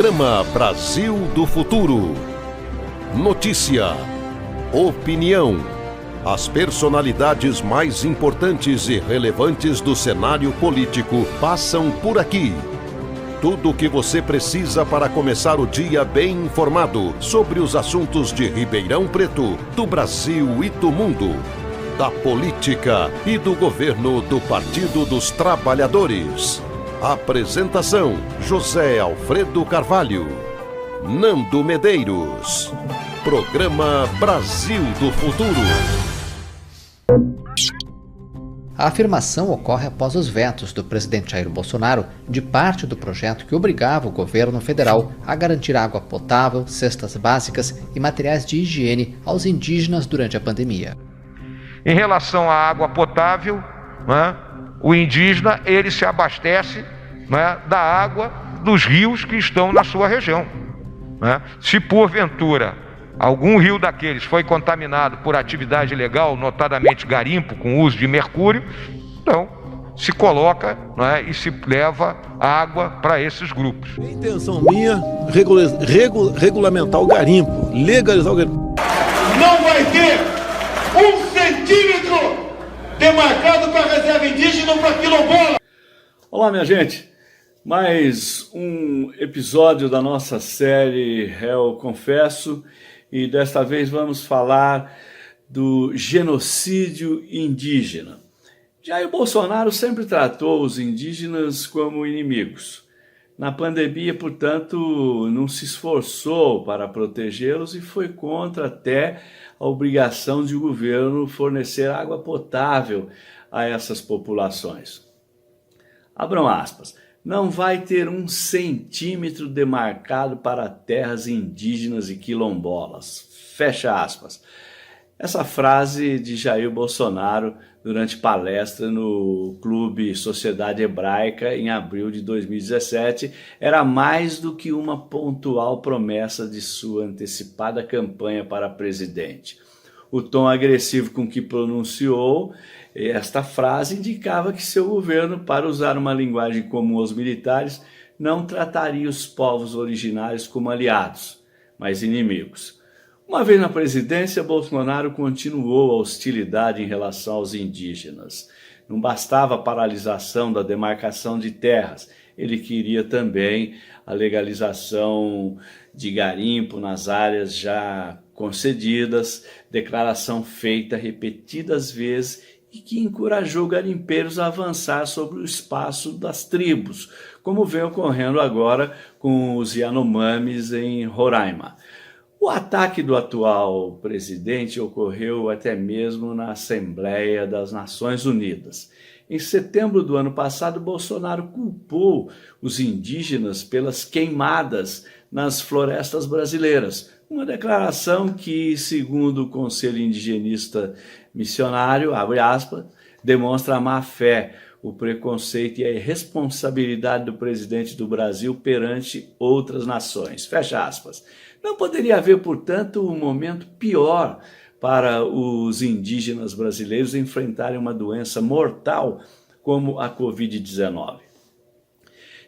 Programa Brasil do Futuro. Notícia, opinião, as personalidades mais importantes e relevantes do cenário político passam por aqui. Tudo o que você precisa para começar o dia bem informado sobre os assuntos de Ribeirão Preto, do Brasil e do mundo, da política e do governo do Partido dos Trabalhadores. Apresentação: José Alfredo Carvalho, Nando Medeiros. Programa Brasil do Futuro. A afirmação ocorre após os vetos do presidente Jair Bolsonaro de parte do projeto que obrigava o governo federal a garantir água potável, cestas básicas e materiais de higiene aos indígenas durante a pandemia. Em relação à água potável, o indígena ele se abastece da água dos rios que estão na sua região. Se porventura algum rio daqueles foi contaminado por atividade ilegal, notadamente garimpo com uso de mercúrio, então se coloca e se leva água para esses grupos. A intenção minha regulamentar o garimpo, legalizar o garimpo. Não vai ter 1 centímetro demarcado para reserva indígena ou para quilombola. Olá, minha gente. Mais um episódio da nossa série Eu Confesso. E desta vez vamos falar do genocídio indígena. Jair Bolsonaro sempre tratou os indígenas como inimigos. Na pandemia, portanto, não se esforçou para protegê-los e foi contra até a obrigação de o governo fornecer água potável a essas populações. Abram aspas. Não vai ter 1 centímetro demarcado para terras indígenas e quilombolas. Fecha aspas. Essa frase de Jair Bolsonaro durante palestra no Clube Sociedade Hebraica em abril de 2017 era mais do que uma pontual promessa de sua antecipada campanha para presidente. O tom agressivo com que pronunciou esta frase indicava que seu governo, para usar uma linguagem comum aos militares, não trataria os povos originários como aliados, mas inimigos. Uma vez na presidência, Bolsonaro continuou a hostilidade em relação aos indígenas. Não bastava a paralisação da demarcação de terras, ele queria também a legalização de garimpo nas áreas já concedidas, declaração feita repetidas vezes e que encorajou garimpeiros a avançar sobre o espaço das tribos, como vem ocorrendo agora com os Yanomamis em Roraima. O ataque do atual presidente ocorreu até mesmo na Assembleia das Nações Unidas. Em setembro do ano passado, Bolsonaro culpou os indígenas pelas queimadas nas florestas brasileiras. Uma declaração que, segundo o Conselho Indigenista Missionário, abre aspas, demonstra a má-fé, o preconceito e a irresponsabilidade do presidente do Brasil perante outras nações. Fecha aspas. Não poderia haver, portanto, um momento pior para os indígenas brasileiros enfrentarem uma doença mortal como a Covid-19.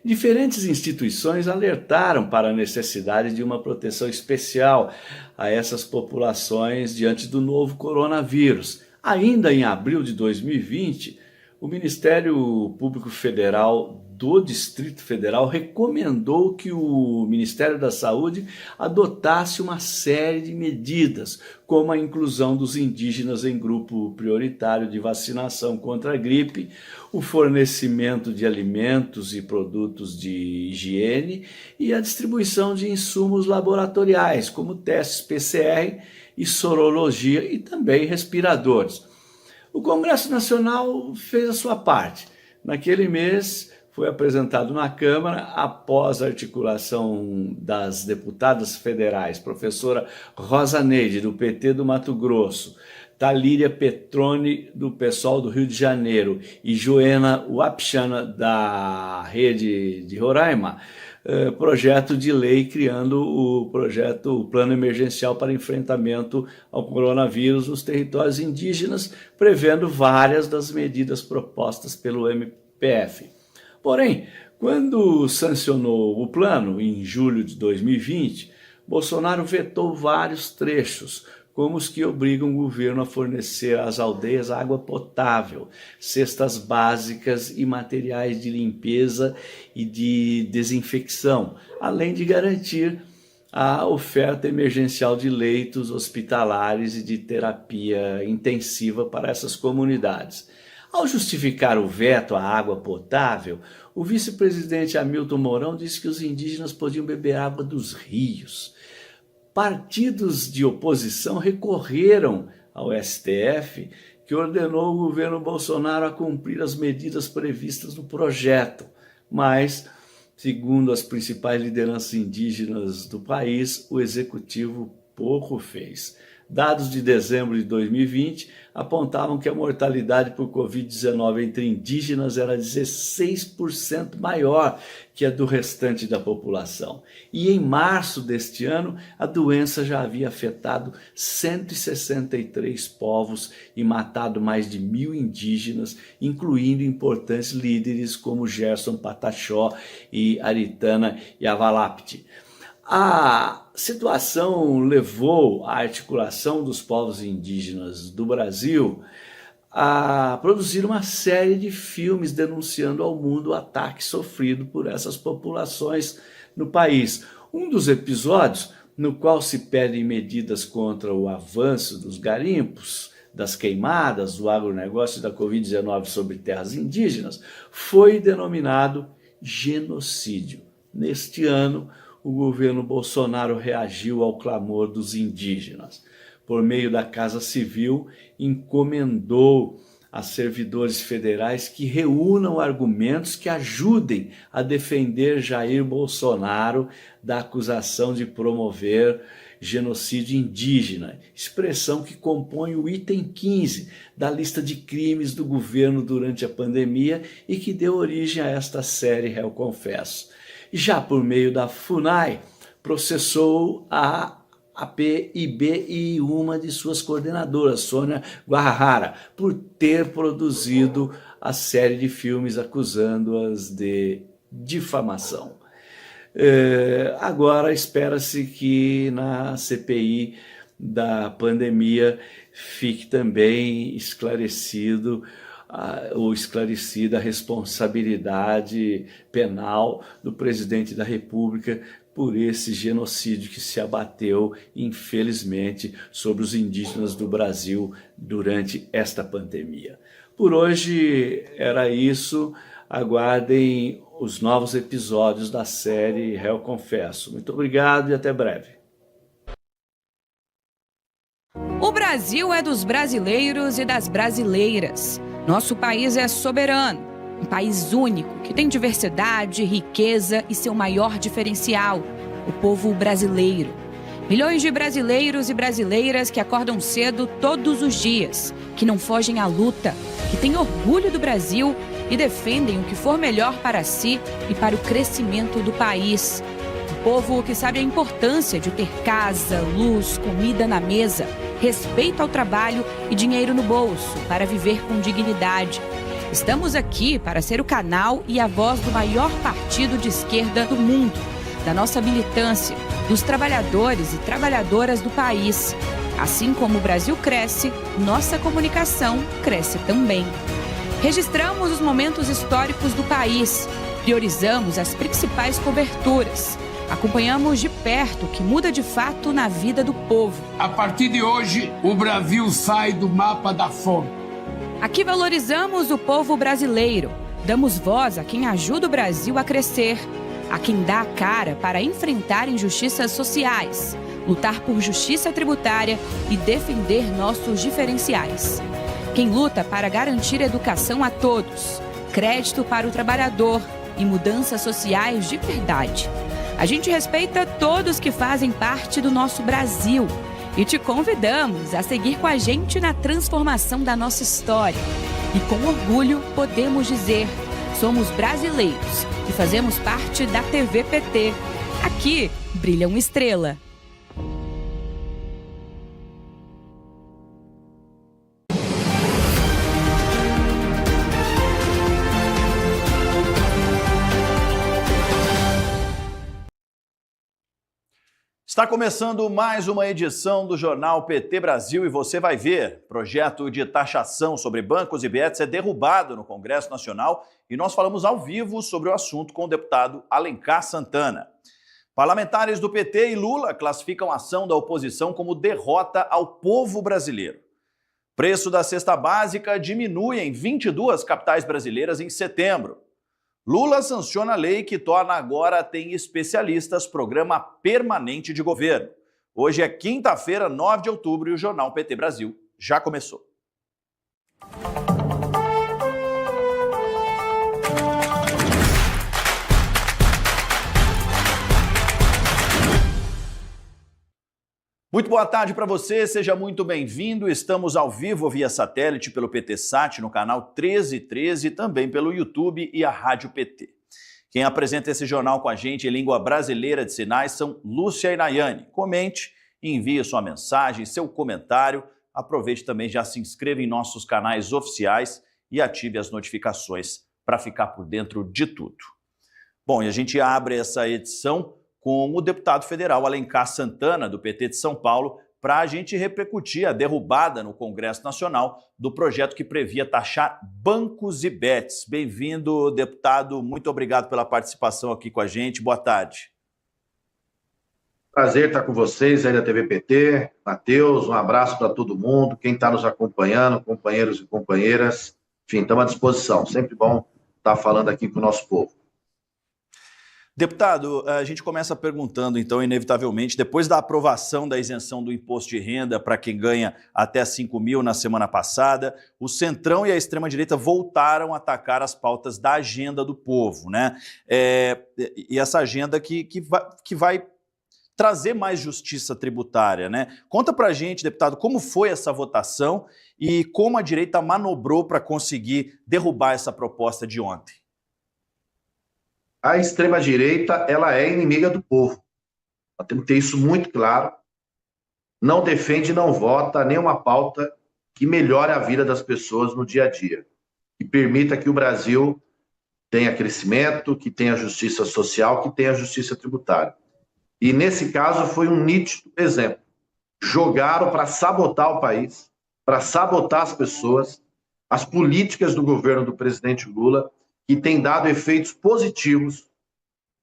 Diferentes instituições alertaram para a necessidade de uma proteção especial a essas populações diante do novo coronavírus. Ainda em abril de 2020, o Ministério Público Federal do Distrito Federal recomendou que o Ministério da Saúde adotasse uma série de medidas, como a inclusão dos indígenas em grupo prioritário de vacinação contra a gripe, o fornecimento de alimentos e produtos de higiene e a distribuição de insumos laboratoriais, como testes PCR e sorologia e também respiradores. O Congresso Nacional fez a sua parte. Naquele mês, foi apresentado na Câmara, após a articulação das deputadas federais, professora Rosa Neide, do PT do Mato Grosso, Talíria Petroni, do PSOL do Rio de Janeiro, e Joena Wapchana, da Rede de Roraima, projeto de lei criando o Plano Emergencial para Enfrentamento ao Coronavírus nos territórios indígenas, prevendo várias das medidas propostas pelo MPF. Porém, Quando sancionou o plano, em julho de 2020, Bolsonaro vetou vários trechos, como os que obrigam o governo a fornecer às aldeias água potável, cestas básicas e materiais de limpeza e de desinfecção, além de garantir a oferta emergencial de leitos hospitalares e de terapia intensiva para essas comunidades. Ao justificar o veto à água potável, o vice-presidente Hamilton Mourão disse que os indígenas podiam beber água dos rios. Partidos de oposição recorreram ao STF, que ordenou o governo Bolsonaro a cumprir as medidas previstas no projeto, mas, segundo as principais lideranças indígenas do país, o executivo pouco fez. Dados de dezembro de 2020 apontavam que a mortalidade por Covid-19 entre indígenas era 16% maior que a do restante da população. E em março deste ano, a doença já havia afetado 163 povos e matado mais de 1.000 indígenas, incluindo importantes líderes como Gerson Pataxó e Aritana Yavalapiti. A situação levou a articulação dos povos indígenas do Brasil a produzir uma série de filmes denunciando ao mundo o ataque sofrido por essas populações no país. Um dos episódios, no qual se pedem medidas contra o avanço dos garimpos, das queimadas, do agronegócio e da Covid-19 sobre terras indígenas, foi denominado genocídio. Neste ano, o governo Bolsonaro reagiu ao clamor dos indígenas. Por meio da Casa Civil, encomendou a servidores federais que reúnam argumentos que ajudem a defender Jair Bolsonaro da acusação de promover genocídio indígena, expressão que compõe o item 15 da lista de crimes do governo durante a pandemia e que deu origem a esta série Réu Confesso. Já por meio da FUNAI, processou a PIB e uma de suas coordenadoras, Sônia Guajajara, por ter produzido a série de filmes acusando-as de difamação. Agora espera-se que na CPI da pandemia fique também esclarecida a responsabilidade penal do presidente da República por esse genocídio que se abateu, infelizmente, sobre os indígenas do Brasil durante esta pandemia. Por hoje era isso. Aguardem os novos episódios da série Réu Confesso. Muito obrigado e até breve. O Brasil é dos brasileiros e das brasileiras. Nosso país é soberano, um país único, que tem diversidade, riqueza e seu maior diferencial, o povo brasileiro. Milhões de brasileiros e brasileiras que acordam cedo todos os dias, que não fogem à luta, que têm orgulho do Brasil e defendem o que for melhor para si e para o crescimento do país. Um povo que sabe a importância de ter casa, luz, comida na mesa, respeito ao trabalho e dinheiro no bolso para viver com dignidade. Estamos aqui para ser o canal e a voz do maior partido de esquerda do mundo, da nossa militância, dos trabalhadores e trabalhadoras do país. Assim como o Brasil cresce, nossa comunicação cresce também. Registramos os momentos históricos do país, priorizamos as principais coberturas. Acompanhamos de perto o que muda de fato na vida do povo. A partir de hoje, o Brasil sai do mapa da fome. Aqui valorizamos o povo brasileiro. Damos voz a quem ajuda o Brasil a crescer, a quem dá a cara para enfrentar injustiças sociais, lutar por justiça tributária e defender nossos diferenciais. Quem luta para garantir educação a todos, crédito para o trabalhador e mudanças sociais de verdade. A gente respeita todos que fazem parte do nosso Brasil e te convidamos a seguir com a gente na transformação da nossa história. E com orgulho podemos dizer, somos brasileiros e fazemos parte da TV PT. Aqui brilha uma estrela. Está começando mais uma edição do Jornal PT Brasil e você vai ver. Projeto de taxação sobre bancos e bets é derrubado no Congresso Nacional e nós falamos ao vivo sobre o assunto com o deputado Alencar Santana. Parlamentares do PT e Lula classificam a ação da oposição como derrota ao povo brasileiro. Preço da cesta básica diminui em 22 capitais brasileiras em setembro. Lula sanciona a lei que torna agora Tem Especialistas programa permanente de governo. Hoje é quinta-feira, 9 de outubro, e o Jornal PT Brasil já começou. Muito boa tarde para você, seja muito bem-vindo. Estamos ao vivo via satélite pelo PT Sat no canal 1313 e também pelo YouTube e a Rádio PT. Quem apresenta esse jornal com a gente em língua brasileira de sinais são Lúcia e Nayane. Comente, envie sua mensagem, seu comentário. Aproveite também, já se inscreva em nossos canais oficiais e ative as notificações para ficar por dentro de tudo. Bom, e a gente abre essa edição com o deputado federal Alencar Santana, do PT de São Paulo, para a gente repercutir a derrubada no Congresso Nacional do projeto que previa taxar bancos e bets. Bem-vindo, deputado. Muito obrigado pela participação aqui com a gente. Boa tarde. Prazer estar com vocês aí da TV PT. Matheus, um abraço para todo mundo. Quem está nos acompanhando, companheiros e companheiras. Enfim, estamos à disposição. Sempre bom estar falando aqui com o nosso povo. Deputado, a gente começa perguntando, então, inevitavelmente, depois da aprovação da isenção do imposto de renda para quem ganha até 5 mil na semana passada, o Centrão e a extrema-direita voltaram a atacar as pautas da agenda do povo, né? E essa agenda que vai trazer mais justiça tributária, né? Conta pra gente, deputado, como foi essa votação e como a direita manobrou para conseguir derrubar essa proposta de ontem. A extrema-direita, ela é inimiga do povo. Nós temos que ter isso muito claro. Não defende e não vota nenhuma pauta que melhore a vida das pessoas no dia a dia. Que permita que o Brasil tenha crescimento, que tenha justiça social, que tenha justiça tributária. E nesse caso foi um nítido exemplo. Jogaram para sabotar o país, para sabotar as pessoas, as políticas do governo do presidente Lula, que tem dado efeitos positivos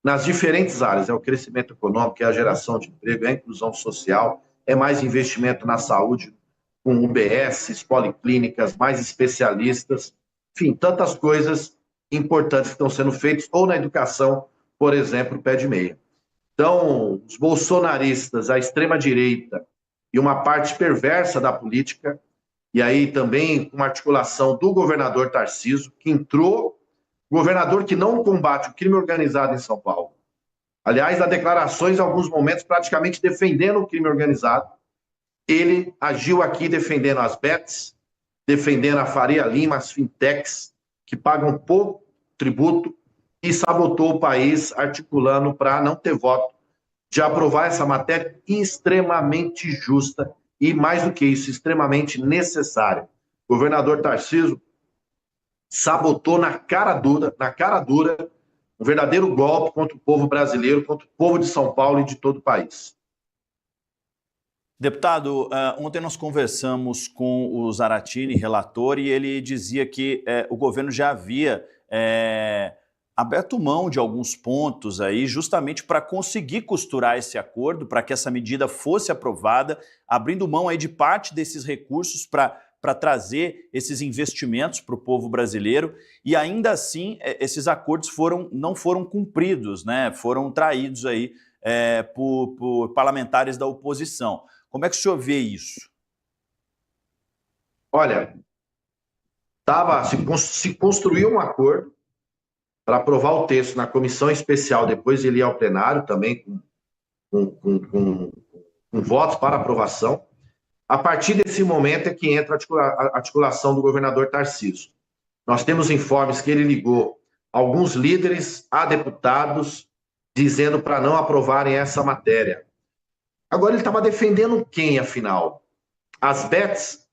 nas diferentes áreas. É o crescimento econômico, é a geração de emprego, é a inclusão social, é mais investimento na saúde, com UBS, policlínicas, mais especialistas, enfim, tantas coisas importantes que estão sendo feitas, ou na educação, por exemplo, pé de meia. Então, os bolsonaristas, a extrema-direita e uma parte perversa da política, e aí também uma articulação do governador Tarcísio, que entrou, governador que não combate o crime organizado em São Paulo. Aliás, há declarações em alguns momentos praticamente defendendo o crime organizado. Ele agiu aqui defendendo as bets, defendendo a Faria Lima, as fintechs, que pagam pouco tributo, e sabotou o país articulando para não ter voto de aprovar essa matéria extremamente justa e, mais do que isso, extremamente necessária. O governador Tarcísio sabotou na cara dura, um verdadeiro golpe contra o povo brasileiro, contra o povo de São Paulo e de todo o país. Deputado, ontem nós conversamos com o Zaratini, relator, e ele dizia que o governo já havia aberto mão de alguns pontos aí, justamente para conseguir costurar esse acordo, para que essa medida fosse aprovada, abrindo mão aí de parte desses recursos para trazer esses investimentos para o povo brasileiro, e ainda assim esses acordos não foram cumpridos, né? Foram traídos aí por parlamentares da oposição. Como é que o senhor vê isso? Olha, se construiu um acordo para aprovar o texto na comissão especial, depois ele ia ao plenário também com votos para aprovação. A partir desse momento é que entra a articulação do governador Tarcísio. Nós temos informes que ele ligou alguns líderes a deputados dizendo para não aprovarem essa matéria. Agora ele estava defendendo quem, afinal? As bets,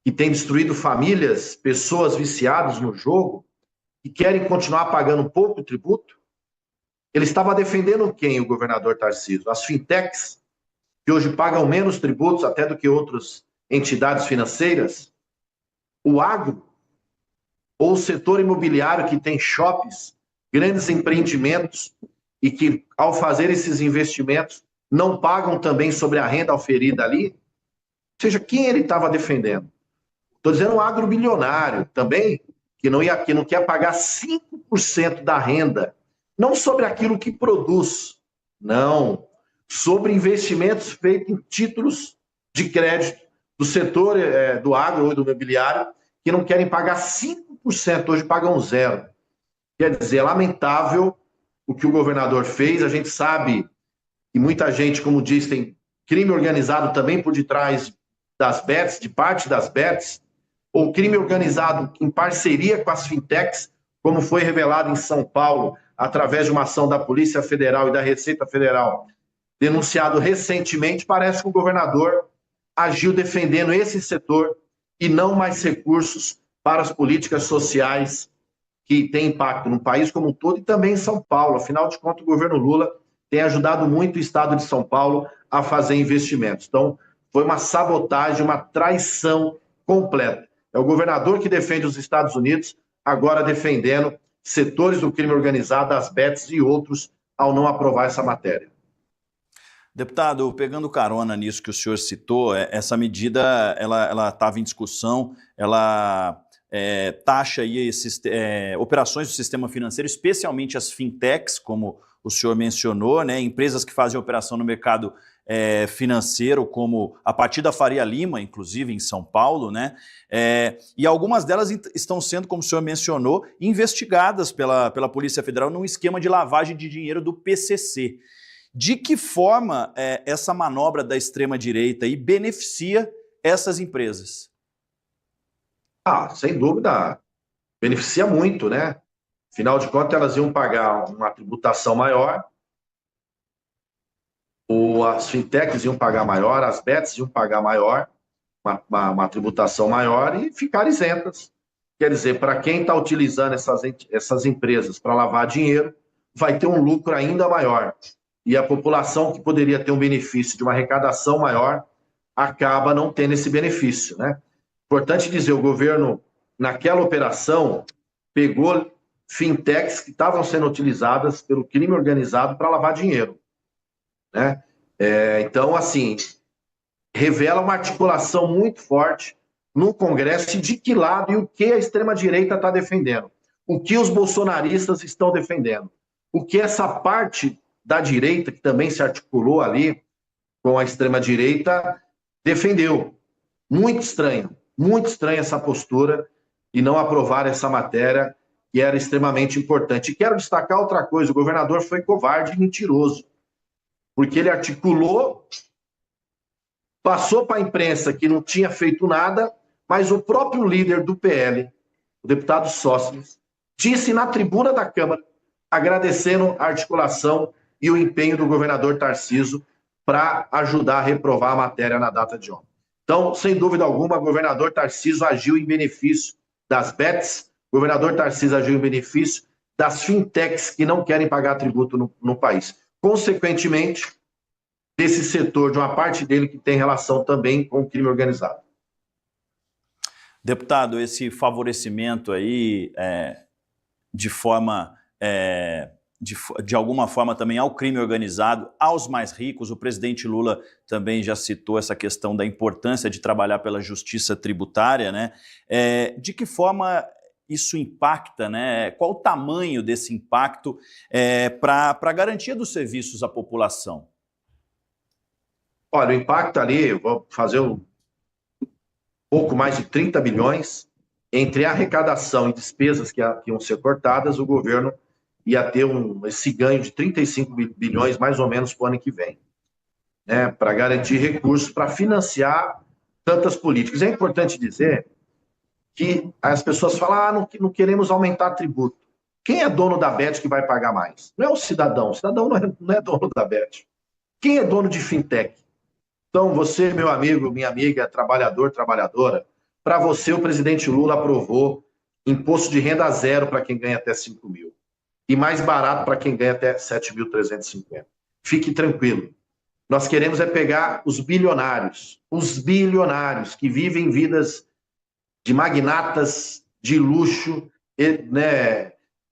que têm destruído famílias, pessoas viciadas no jogo, que querem continuar pagando pouco tributo? Ele estava defendendo quem, o governador Tarcísio? As fintechs, que hoje pagam menos tributos até do que outras entidades financeiras? O agro? Ou o setor imobiliário, que tem shoppings, grandes empreendimentos, e que, ao fazer esses investimentos, não pagam também sobre a renda oferida ali? Ou seja, quem ele estava defendendo? Estou dizendo um agrobilionário também, que não quer pagar 5% da renda, não sobre aquilo que produz, não, sobre investimentos feitos em títulos de crédito do setor do agro ou do imobiliário, que não querem pagar 5%, hoje pagam 0%. Quer dizer, é lamentável o que o governador fez. A gente sabe que muita gente, como diz, tem crime organizado também por detrás das bets, de parte das bets, ou crime organizado em parceria com as fintechs, como foi revelado em São Paulo, através de uma ação da Polícia Federal e da Receita Federal, denunciado recentemente. Parece que o governador agiu defendendo esse setor e não mais recursos para as políticas sociais que têm impacto no país como um todo e também em São Paulo. Afinal de contas, o governo Lula tem ajudado muito o estado de São Paulo a fazer investimentos. Então, foi uma sabotagem, uma traição completa. É o governador que defende os Estados Unidos, agora defendendo setores do crime organizado, as bets e outros, ao não aprovar essa matéria. Deputado, pegando carona nisso que o senhor citou, essa medida ela estava em discussão, ela taxa aí operações do sistema financeiro, especialmente as fintechs, como o senhor mencionou, né, empresas que fazem operação no mercado financeiro, como a partir da Faria Lima, inclusive em São Paulo, né? E algumas delas estão sendo, como o senhor mencionou, investigadas pela Polícia Federal num esquema de lavagem de dinheiro do PCC. De que forma essa manobra da extrema-direita aí beneficia essas empresas? Sem dúvida, beneficia muito, né? Afinal de contas, elas iam pagar uma tributação maior, ou as fintechs iam pagar maior, as bets iam pagar maior, uma tributação maior e ficar isentas. Quer dizer, para quem está utilizando essas empresas para lavar dinheiro, vai ter um lucro ainda maior. E a população que poderia ter um benefício de uma arrecadação maior, acaba não tendo esse benefício, né? Importante dizer, o governo, naquela operação, pegou fintechs que estavam sendo utilizadas pelo crime organizado para lavar dinheiro, né? Então, assim, revela uma articulação muito forte no Congresso de que lado e o que a extrema-direita está defendendo, o que os bolsonaristas estão defendendo, o que essa parte da direita, que também se articulou ali com a extrema-direita, defendeu. Muito estranha essa postura e não aprovar essa matéria, que era extremamente importante. E quero destacar outra coisa, o governador foi covarde e mentiroso, porque ele articulou, passou para a imprensa que não tinha feito nada, mas o próprio líder do PL, o deputado Sócrates, disse na tribuna da Câmara, agradecendo a articulação e o empenho do governador Tarcísio para ajudar a reprovar a matéria na data de ontem. Então, sem dúvida alguma, o governador Tarcísio agiu em benefício das bets, o governador Tarcísio agiu em benefício das fintechs que não querem pagar tributo no país. Consequentemente, desse setor, de uma parte dele que tem relação também com o crime organizado. Deputado, esse favorecimento aí de forma... De alguma forma também ao crime organizado, aos mais ricos. O presidente Lula também já citou essa questão da importância de trabalhar pela justiça tributária, né? De que forma isso impacta, né? Qual o tamanho desse impacto para a garantia dos serviços à população? Olha, o impacto ali, eu vou fazer um pouco mais de 30 bilhões, entre arrecadação e despesas que iam ser cortadas, o governo ia ter esse ganho de 35 bilhões, mais ou menos, para o ano que vem, né, para garantir recursos para financiar tantas políticas. É importante dizer que as pessoas falam, não queremos aumentar tributo. Quem é dono da Bet que vai pagar mais? Não é o cidadão não é dono da Bet. Quem é dono de fintech? Então, você, meu amigo, minha amiga, trabalhador, trabalhadora, para você o presidente Lula aprovou imposto de renda zero para quem ganha até 5 mil. e mais barato para quem ganha até 7.350. Fique tranquilo. Nós queremos é pegar os bilionários que vivem vidas de magnatas de luxo, né,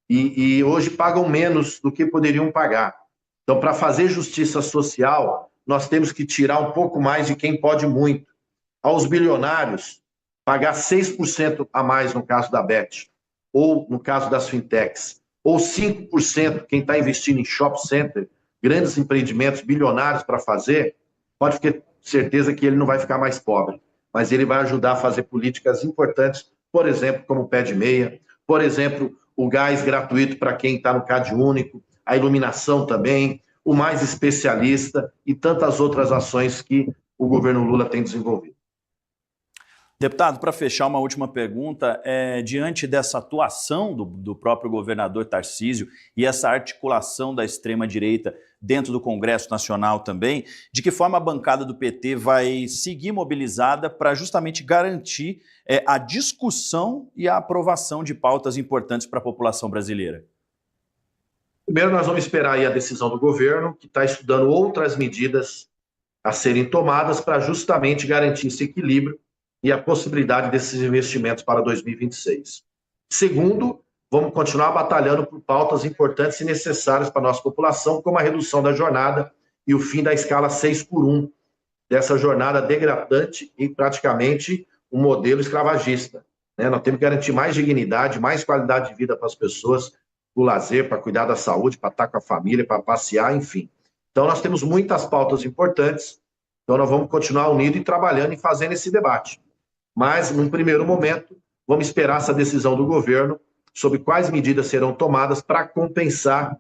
e hoje pagam menos do que poderiam pagar. Então, para fazer justiça social, nós temos que tirar um pouco mais de quem pode muito. Aos bilionários, pagar 6% a mais no caso da Bet, ou no caso das fintechs, ou 5% quem está investindo em shopping center, grandes empreendimentos bilionários para fazer, pode ter certeza que ele não vai ficar mais pobre, mas ele vai ajudar a fazer políticas importantes, por exemplo, como o pé de meia, por exemplo, o gás gratuito para quem está no Cade Único, a iluminação também, o Mais Especialista e tantas outras ações que o governo Lula tem desenvolvido. Deputado, para fechar, uma última pergunta. Diante dessa atuação do próprio governador Tarcísio e essa articulação da extrema-direita dentro do Congresso Nacional também, de que forma a bancada do PT vai seguir mobilizada para justamente garantir a discussão e a aprovação de pautas importantes para a população brasileira? Primeiro, nós vamos esperar aí a decisão do governo, que está estudando outras medidas a serem tomadas para justamente garantir esse equilíbrio e a possibilidade desses investimentos para 2026. Segundo, vamos continuar batalhando por pautas importantes e necessárias para a nossa população, como a redução da jornada e o fim da escala 6x1, dessa jornada degradante e praticamente um modelo escravagista. Nós temos que garantir mais dignidade, mais qualidade de vida para as pessoas, o lazer, para cuidar da saúde, para estar com a família, para passear, enfim. Então, nós temos muitas pautas importantes, então nós vamos continuar unidos e trabalhando e fazendo esse debate. Mas, num primeiro momento, vamos esperar essa decisão do governo sobre quais medidas serão tomadas para compensar,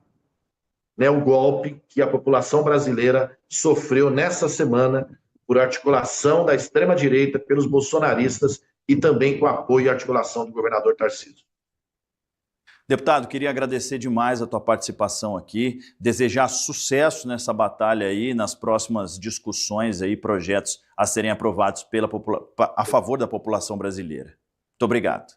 né, o golpe que a população brasileira sofreu nessa semana por articulação da extrema-direita, pelos bolsonaristas e também com apoio e articulação do governador Tarcísio. Deputado, queria agradecer demais a tua participação aqui, desejar sucesso nessa batalha aí, nas próximas discussões aí, projetos a serem aprovados a favor da população brasileira. Muito obrigado.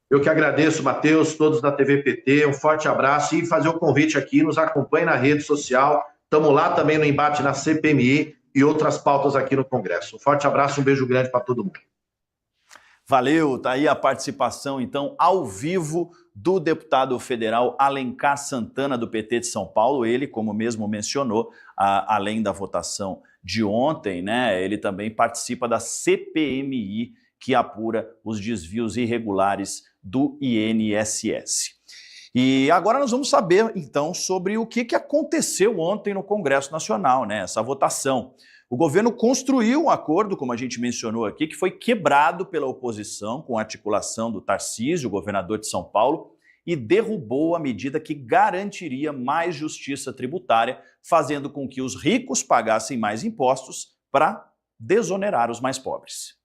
Eu que agradeço, Matheus, todos da TV PT, um forte abraço e fazer o convite aqui, nos acompanhe na rede social, estamos lá também no embate na CPMI e outras pautas aqui no Congresso. Um forte abraço, um beijo grande para todo mundo. Valeu, tá aí a participação, então, ao vivo do deputado federal Alencar Santana, do PT de São Paulo. Ele, como mesmo mencionou, além da votação de ontem, né, ele também participa da CPMI, que apura os desvios irregulares do INSS. E agora nós vamos saber, então, sobre o que aconteceu ontem no Congresso Nacional, né, essa votação. O governo construiu um acordo, como a gente mencionou aqui, que foi quebrado pela oposição com a articulação do Tarcísio, governador de São Paulo, e derrubou a medida que garantiria mais justiça tributária, fazendo com que os ricos pagassem mais impostos para desonerar os mais pobres.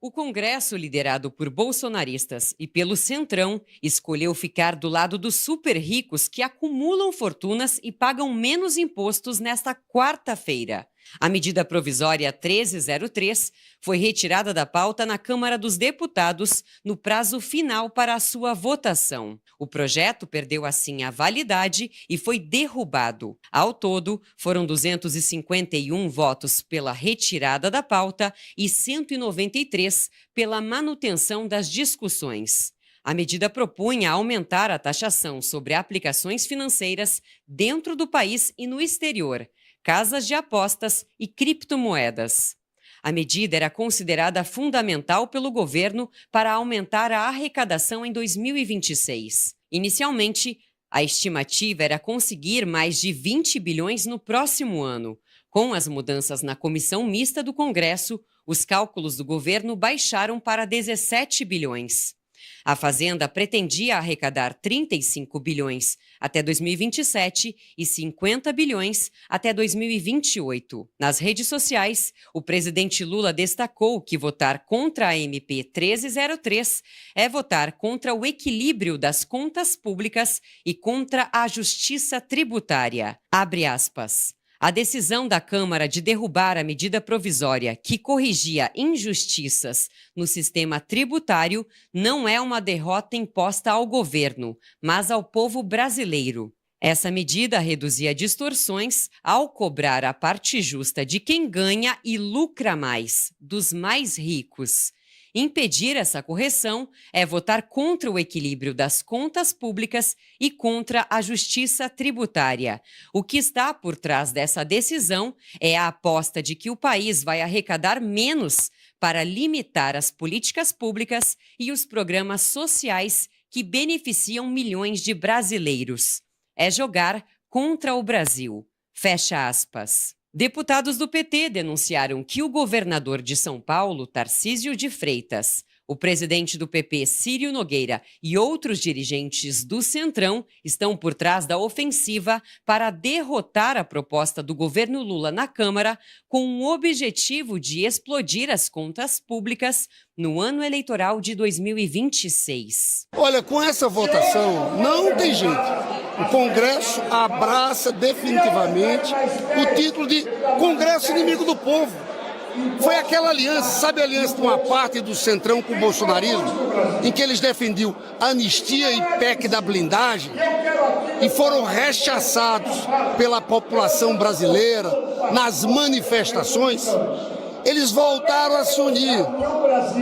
O Congresso, liderado por bolsonaristas e pelo Centrão, escolheu ficar do lado dos super ricos que acumulam fortunas e pagam menos impostos nesta quarta-feira. A medida provisória 1303 foi retirada da pauta na Câmara dos Deputados no prazo final para a sua votação. O projeto perdeu assim a validade e foi derrubado. Ao todo, foram 251 votos pela retirada da pauta e 193 pela manutenção das discussões. A medida propunha aumentar a taxação sobre aplicações financeiras dentro do país e no exterior, casas de apostas e criptomoedas. A medida era considerada fundamental pelo governo para aumentar a arrecadação em 2026. Inicialmente, a estimativa era conseguir mais de 20 bilhões no próximo ano. Com as mudanças na comissão mista do Congresso, os cálculos do governo baixaram para 17 bilhões. A Fazenda pretendia arrecadar 35 bilhões até 2027 e 50 bilhões até 2028. Nas redes sociais, o presidente Lula destacou que votar contra a MP 1303 é votar contra o equilíbrio das contas públicas e contra a justiça tributária. Abre aspas. A decisão da Câmara de derrubar a medida provisória que corrigia injustiças no sistema tributário não é uma derrota imposta ao governo, mas ao povo brasileiro. Essa medida reduzia distorções ao cobrar a parte justa de quem ganha e lucra mais, dos mais ricos. Impedir essa correção é votar contra o equilíbrio das contas públicas e contra a justiça tributária. O que está por trás dessa decisão é a aposta de que o país vai arrecadar menos para limitar as políticas públicas e os programas sociais que beneficiam milhões de brasileiros. É jogar contra o Brasil. Fecha aspas. Deputados do PT denunciaram que o governador de São Paulo, Tarcísio de Freitas, o presidente do PP, Círio Nogueira, e outros dirigentes do Centrão estão por trás da ofensiva para derrotar a proposta do governo Lula na Câmara com o objetivo de explodir as contas públicas no ano eleitoral de 2026. Olha, com essa votação não tem jeito. O Congresso abraça definitivamente o título de Congresso Inimigo do Povo. Foi aquela aliança, sabe a aliança de uma parte do Centrão com o bolsonarismo, em que eles defendiam anistia e PEC da blindagem e foram rechaçados pela população brasileira nas manifestações. Eles voltaram a se unir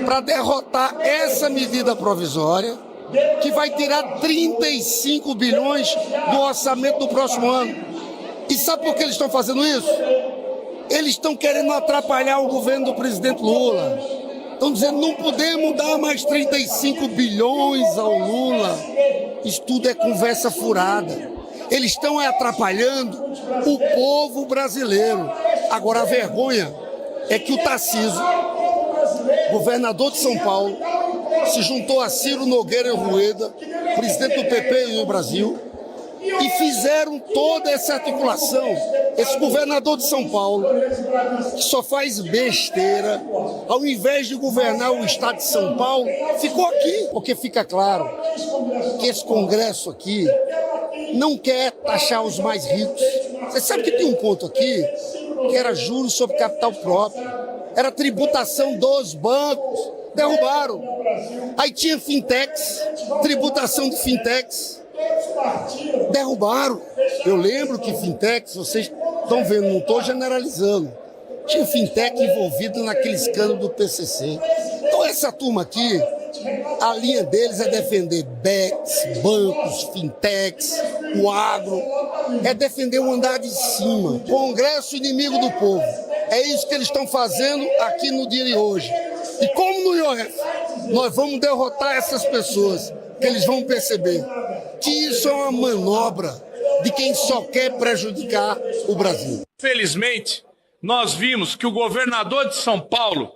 para derrotar essa medida provisória que vai tirar 35 bilhões do orçamento do próximo ano. E sabe por que eles estão fazendo isso? Eles estão querendo atrapalhar o governo do presidente Lula. Estão dizendo, não podemos dar mais 35 bilhões ao Lula. Isso tudo é conversa furada. Eles estão atrapalhando o povo brasileiro. Agora, a vergonha é que o Tarcísio, governador de São Paulo, se juntou a Ciro Nogueira e Rueda, presidente do PP no Brasil, e fizeram toda essa articulação. Esse governador de São Paulo, que só faz besteira, ao invés de governar o estado de São Paulo, ficou aqui. Porque fica claro que esse Congresso aqui não quer taxar os mais ricos. Você sabe que tem um ponto aqui, que era juros sobre capital próprio, era tributação dos bancos, derrubaram. Aí tinha fintechs, tributação de fintechs, derrubaram. Eu lembro que fintechs, vocês estão vendo, não estou generalizando, tinha fintech envolvido naquele escândalo do PCC. Então essa turma aqui, a linha deles é defender BECs, bancos, fintechs, o agro, é defender o andar de cima. Congresso inimigo do povo. É isso que eles estão fazendo aqui no dia de hoje. E como no IOF, nós vamos derrotar essas pessoas, que eles vão perceber que isso é uma manobra de quem só quer prejudicar o Brasil. Felizmente, nós vimos que o governador de São Paulo,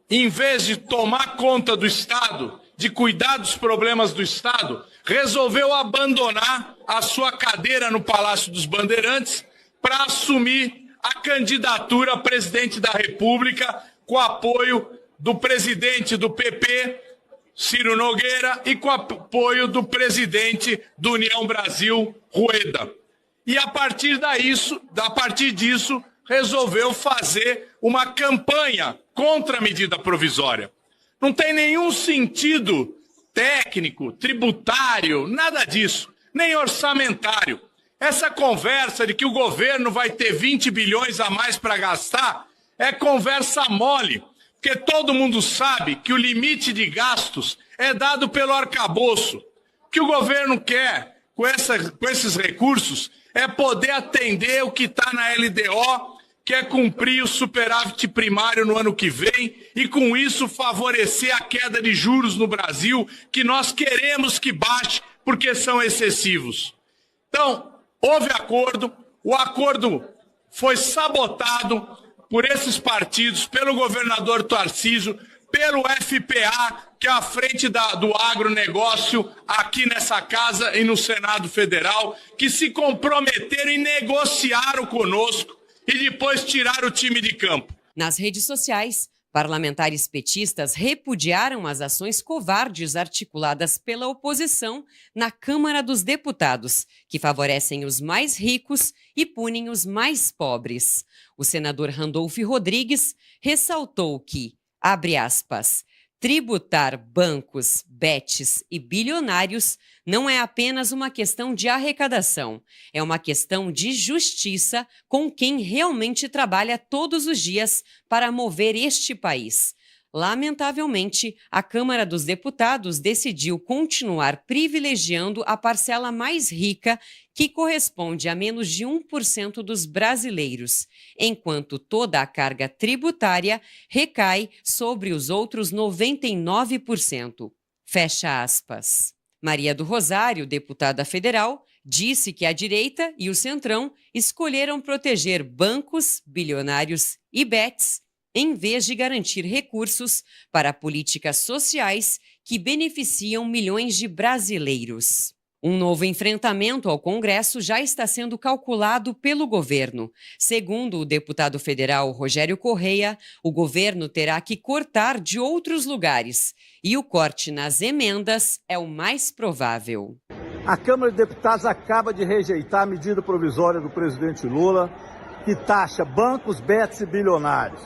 em vez de tomar conta do Estado, de cuidar dos problemas do Estado, resolveu abandonar a sua cadeira no Palácio dos Bandeirantes para assumir a candidatura a presidente da República com apoio do presidente do PP, Ciro Nogueira, e com apoio do presidente do União Brasil, Rueda. E a partir disso, resolveu fazer uma campanha contra a medida provisória. Não tem nenhum sentido técnico, tributário, nada disso, nem orçamentário. Essa conversa de que o governo vai ter 20 bilhões a mais para gastar é conversa mole, porque todo mundo sabe que o limite de gastos é dado pelo arcabouço. O que o governo quer com esses recursos é poder atender o que está na LDO, que é cumprir o superávit primário no ano que vem e, com isso, favorecer a queda de juros no Brasil, que nós queremos que baixe porque são excessivos. Então, houve acordo, o acordo foi sabotado por esses partidos, pelo governador Tarcísio, pelo FPA, que é a frente do agronegócio aqui nessa casa e no Senado Federal, que se comprometeram e negociaram conosco e depois tiraram o time de campo. Nas redes sociais, Parlamentares petistas repudiaram as ações covardes articuladas pela oposição na Câmara dos Deputados, que favorecem os mais ricos e punem os mais pobres. O senador Randolph Rodrigues ressaltou que, abre aspas, tributar bancos, bets e bilionários não é apenas uma questão de arrecadação, é uma questão de justiça com quem realmente trabalha todos os dias para mover este país. Lamentavelmente, a Câmara dos Deputados decidiu continuar privilegiando a parcela mais rica, que corresponde a menos de 1% dos brasileiros, enquanto toda a carga tributária recai sobre os outros 99%. Fecha aspas. Maria do Rosário, deputada federal, disse que a direita e o Centrão escolheram proteger bancos, bilionários e bets, em vez de garantir recursos para políticas sociais que beneficiam milhões de brasileiros. Um novo enfrentamento ao Congresso já está sendo calculado pelo governo. Segundo o deputado federal Rogério Correia, o governo terá que cortar de outros lugares e o corte nas emendas é o mais provável. A Câmara de Deputados acaba de rejeitar a medida provisória do presidente Lula, que taxa bancos, bets e bilionários.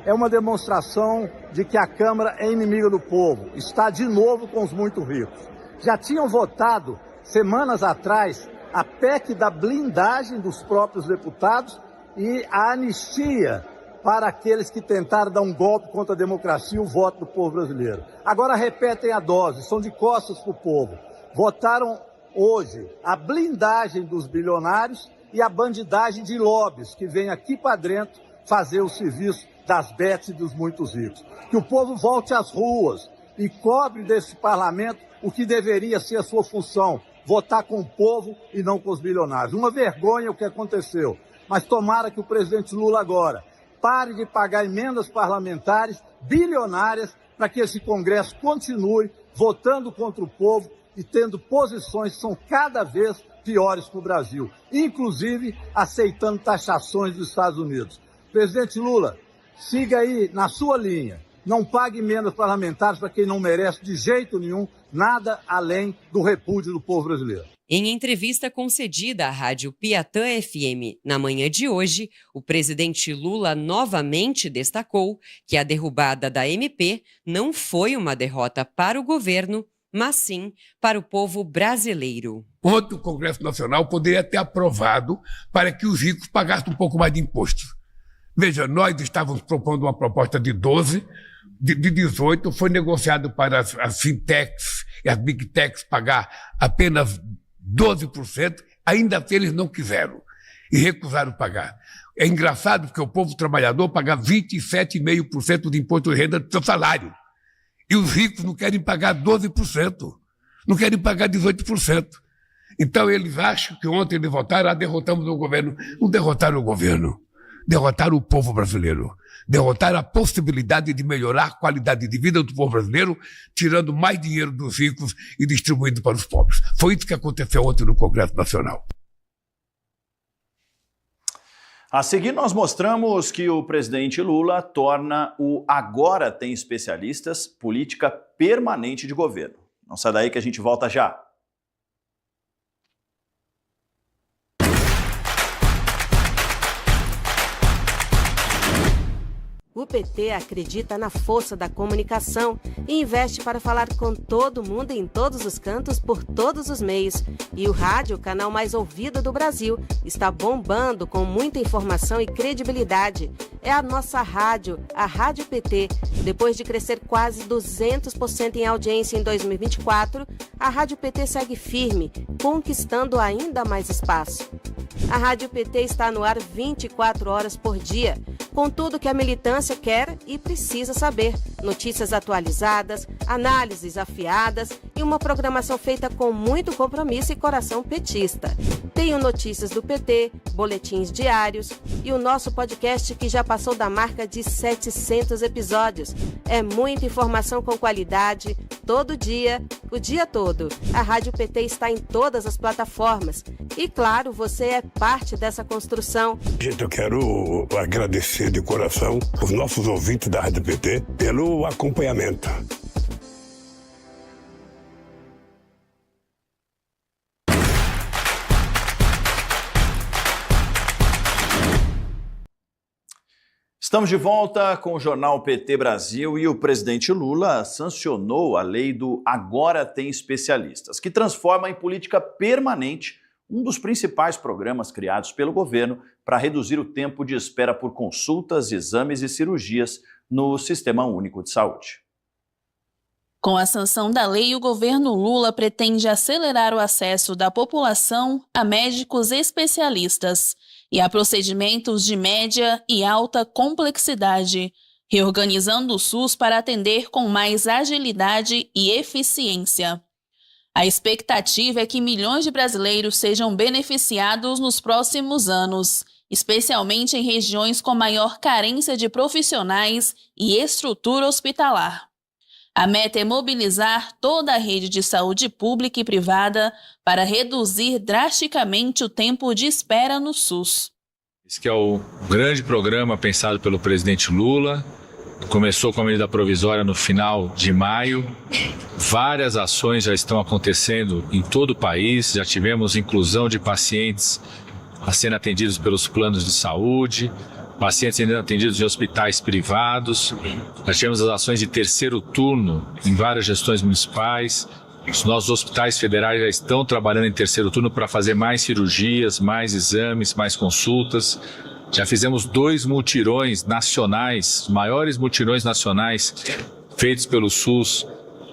É uma demonstração de que a Câmara é inimiga do povo, está de novo com os muito ricos. Já tinham votado, semanas atrás, a PEC da blindagem dos próprios deputados e a anistia para aqueles que tentaram dar um golpe contra a democracia e o voto do povo brasileiro. Agora repetem a dose, são de costas para o povo. Votaram hoje a blindagem dos bilionários e a bandidagem de lobbies que vem aqui para dentro fazer o serviço das bets e dos muitos ricos. Que o povo volte às ruas e cobre desse parlamento o que deveria ser a sua função, votar com o povo e não com os bilionários. Uma vergonha o que aconteceu, mas tomara que o presidente Lula agora pare de pagar emendas parlamentares bilionárias para que esse Congresso continue votando contra o povo e tendo posições que são cada vez piores para o Brasil, inclusive aceitando taxações dos Estados Unidos. Presidente Lula, siga aí na sua linha. Não pague emendas parlamentares para quem não merece de jeito nenhum, nada além do repúdio do povo brasileiro. Em entrevista concedida à rádio Piatã FM na manhã de hoje, o presidente Lula novamente destacou que a derrubada da MP não foi uma derrota para o governo, mas sim para o povo brasileiro. Ontem o Congresso Nacional poderia ter aprovado para que os ricos pagassem um pouco mais de imposto. Veja, nós estávamos propondo uma proposta de 12%, de 18%, foi negociado para as fintechs e as big techs pagar apenas 12%, ainda assim eles não quiseram e recusaram pagar. É engraçado porque o povo trabalhador paga 27,5% de imposto de renda do seu salário. E os ricos não querem pagar 12%, não querem pagar 18%. Então eles acham que ontem eles votaram, derrotamos o governo. Não derrotaram o governo. Derrotar o povo brasileiro, derrotar a possibilidade de melhorar a qualidade de vida do povo brasileiro, tirando mais dinheiro dos ricos e distribuindo para os pobres. Foi isso que aconteceu ontem no Congresso Nacional. A seguir, nós mostramos que o presidente Lula torna o Agora Tem Especialistas política permanente de governo. Não sai daí que a gente volta já. O PT acredita na força da comunicação e investe para falar com todo mundo em todos os cantos, por todos os meios. E o rádio, o canal mais ouvido do Brasil, está bombando com muita informação e credibilidade. É a nossa rádio, a Rádio PT. Depois de crescer quase 200% em audiência em 2024, a Rádio PT segue firme, conquistando ainda mais espaço. A Rádio PT está no ar 24 horas por dia, com tudo que a militância quer e precisa saber. Notícias atualizadas, análises afiadas e uma programação feita com muito compromisso e coração petista. Tenho notícias do PT, boletins diários e o nosso podcast que já passou da marca de 700 episódios. É muita informação com qualidade, todo dia, o dia todo. A Rádio PT está em todas as plataformas. E claro, você é parte dessa construção. Gente, eu quero agradecer de coração os nossos ouvintes da Rádio PT pelo acompanhamento. Estamos de volta com o Jornal PT Brasil e o presidente Lula sancionou a lei do Agora Tem Especialistas, que transforma em política permanente um dos principais programas criados pelo governo para reduzir o tempo de espera por consultas, exames e cirurgias no Sistema Único de Saúde. Com a sanção da lei, o governo Lula pretende acelerar o acesso da população a médicos especialistas e a procedimentos de média e alta complexidade, reorganizando o SUS para atender com mais agilidade e eficiência. A expectativa é que milhões de brasileiros sejam beneficiados nos próximos anos, especialmente em regiões com maior carência de profissionais e estrutura hospitalar. A meta é mobilizar toda a rede de saúde pública e privada para reduzir drasticamente o tempo de espera no SUS. Esse que é o grande programa pensado pelo presidente Lula. Começou com a medida provisória no final de maio. Várias ações já estão acontecendo em todo o país. Já tivemos inclusão de pacientes a serem atendidos pelos planos de saúde, pacientes sendo atendidos em hospitais privados. Nós tivemos as ações de terceiro turno em várias gestões municipais. Os nossos hospitais federais já estão trabalhando em terceiro turno para fazer mais cirurgias, mais exames, mais consultas. Já fizemos 2 mutirões nacionais, maiores mutirões nacionais feitos pelo SUS,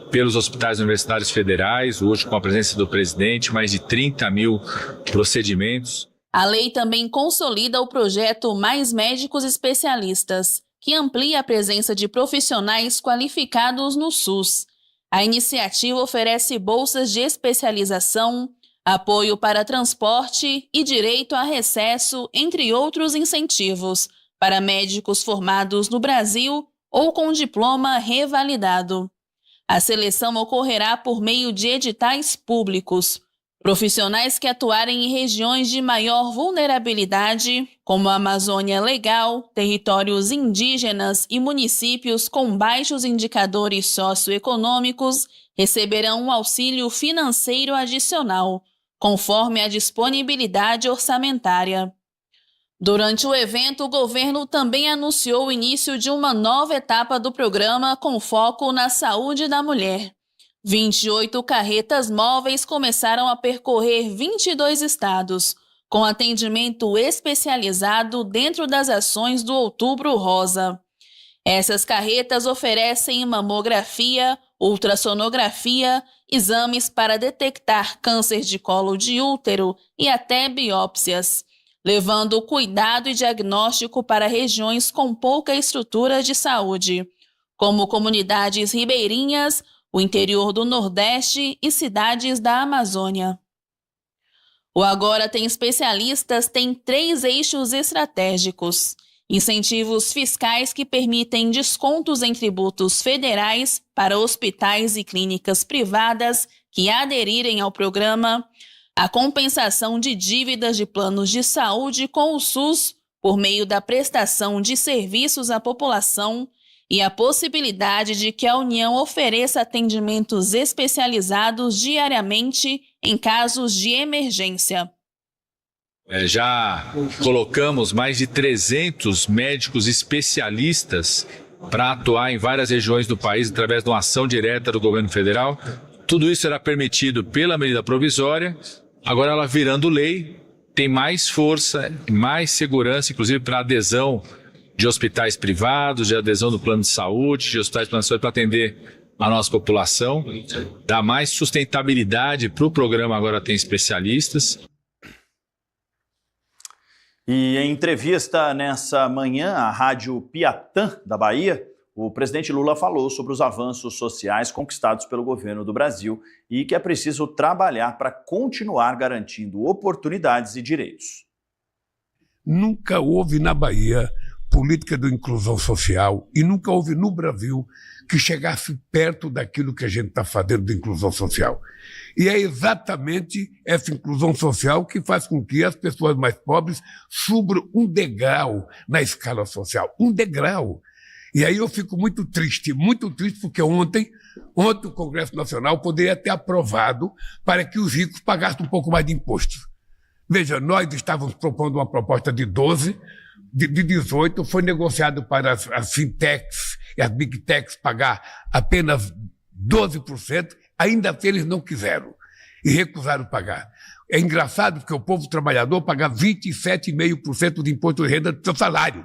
pelos hospitais universitários federais, hoje com a presença do presidente, mais de 30 mil procedimentos. A lei também consolida o projeto Mais Médicos Especialistas, que amplia a presença de profissionais qualificados no SUS. A iniciativa oferece bolsas de especialização, apoio para transporte e direito a recesso, entre outros incentivos, para médicos formados no Brasil ou com diploma revalidado. A seleção ocorrerá por meio de editais públicos. Profissionais que atuarem em regiões de maior vulnerabilidade, como a Amazônia Legal, territórios indígenas e municípios com baixos indicadores socioeconômicos, receberão um auxílio financeiro adicional, conforme a disponibilidade orçamentária. Durante o evento, o governo também anunciou o início de uma nova etapa do programa com foco na saúde da mulher. 28 carretas móveis começaram a percorrer 22 estados, com atendimento especializado dentro das ações do Outubro Rosa. Essas carretas oferecem mamografia, ultrassonografia, exames para detectar câncer de colo de útero e até biópsias, levando cuidado e diagnóstico para regiões com pouca estrutura de saúde, como comunidades ribeirinhas, o interior do Nordeste e cidades da Amazônia. O Agora Tem Especialistas tem 3 eixos estratégicos: incentivos fiscais que permitem descontos em tributos federais para hospitais e clínicas privadas que aderirem ao programa, a compensação de dívidas de planos de saúde com o SUS por meio da prestação de serviços à população e a possibilidade de que a União ofereça atendimentos especializados diariamente em casos de emergência. Já colocamos mais de 300 médicos especialistas para atuar em várias regiões do país através de uma ação direta do governo federal. Tudo isso era permitido pela medida provisória, agora ela virando lei, tem mais força, mais segurança, inclusive para adesão de hospitais privados, de adesão do plano de saúde, de hospitais de plano de saúde para atender a nossa população, dá mais sustentabilidade para o programa Agora Tem Especialistas. E em entrevista nessa manhã à Rádio Piatã da Bahia, o presidente Lula falou sobre os avanços sociais conquistados pelo governo do Brasil e que é preciso trabalhar para continuar garantindo oportunidades e direitos. Nunca houve na Bahia política de inclusão social e nunca houve no Brasil que chegasse perto daquilo que a gente está fazendo de inclusão social. E é exatamente essa inclusão social que faz com que as pessoas mais pobres subam um degrau na escala social, um degrau. E aí eu fico muito triste porque ontem o Congresso Nacional poderia ter aprovado para que os ricos pagassem um pouco mais de imposto. Veja, nós estávamos propondo uma proposta de 12, de 18, foi negociado para as fintechs e as big techs pagar apenas 12%, ainda assim eles não quiseram e recusaram pagar. É engraçado porque o povo trabalhador paga 27,5% de imposto de renda do seu salário.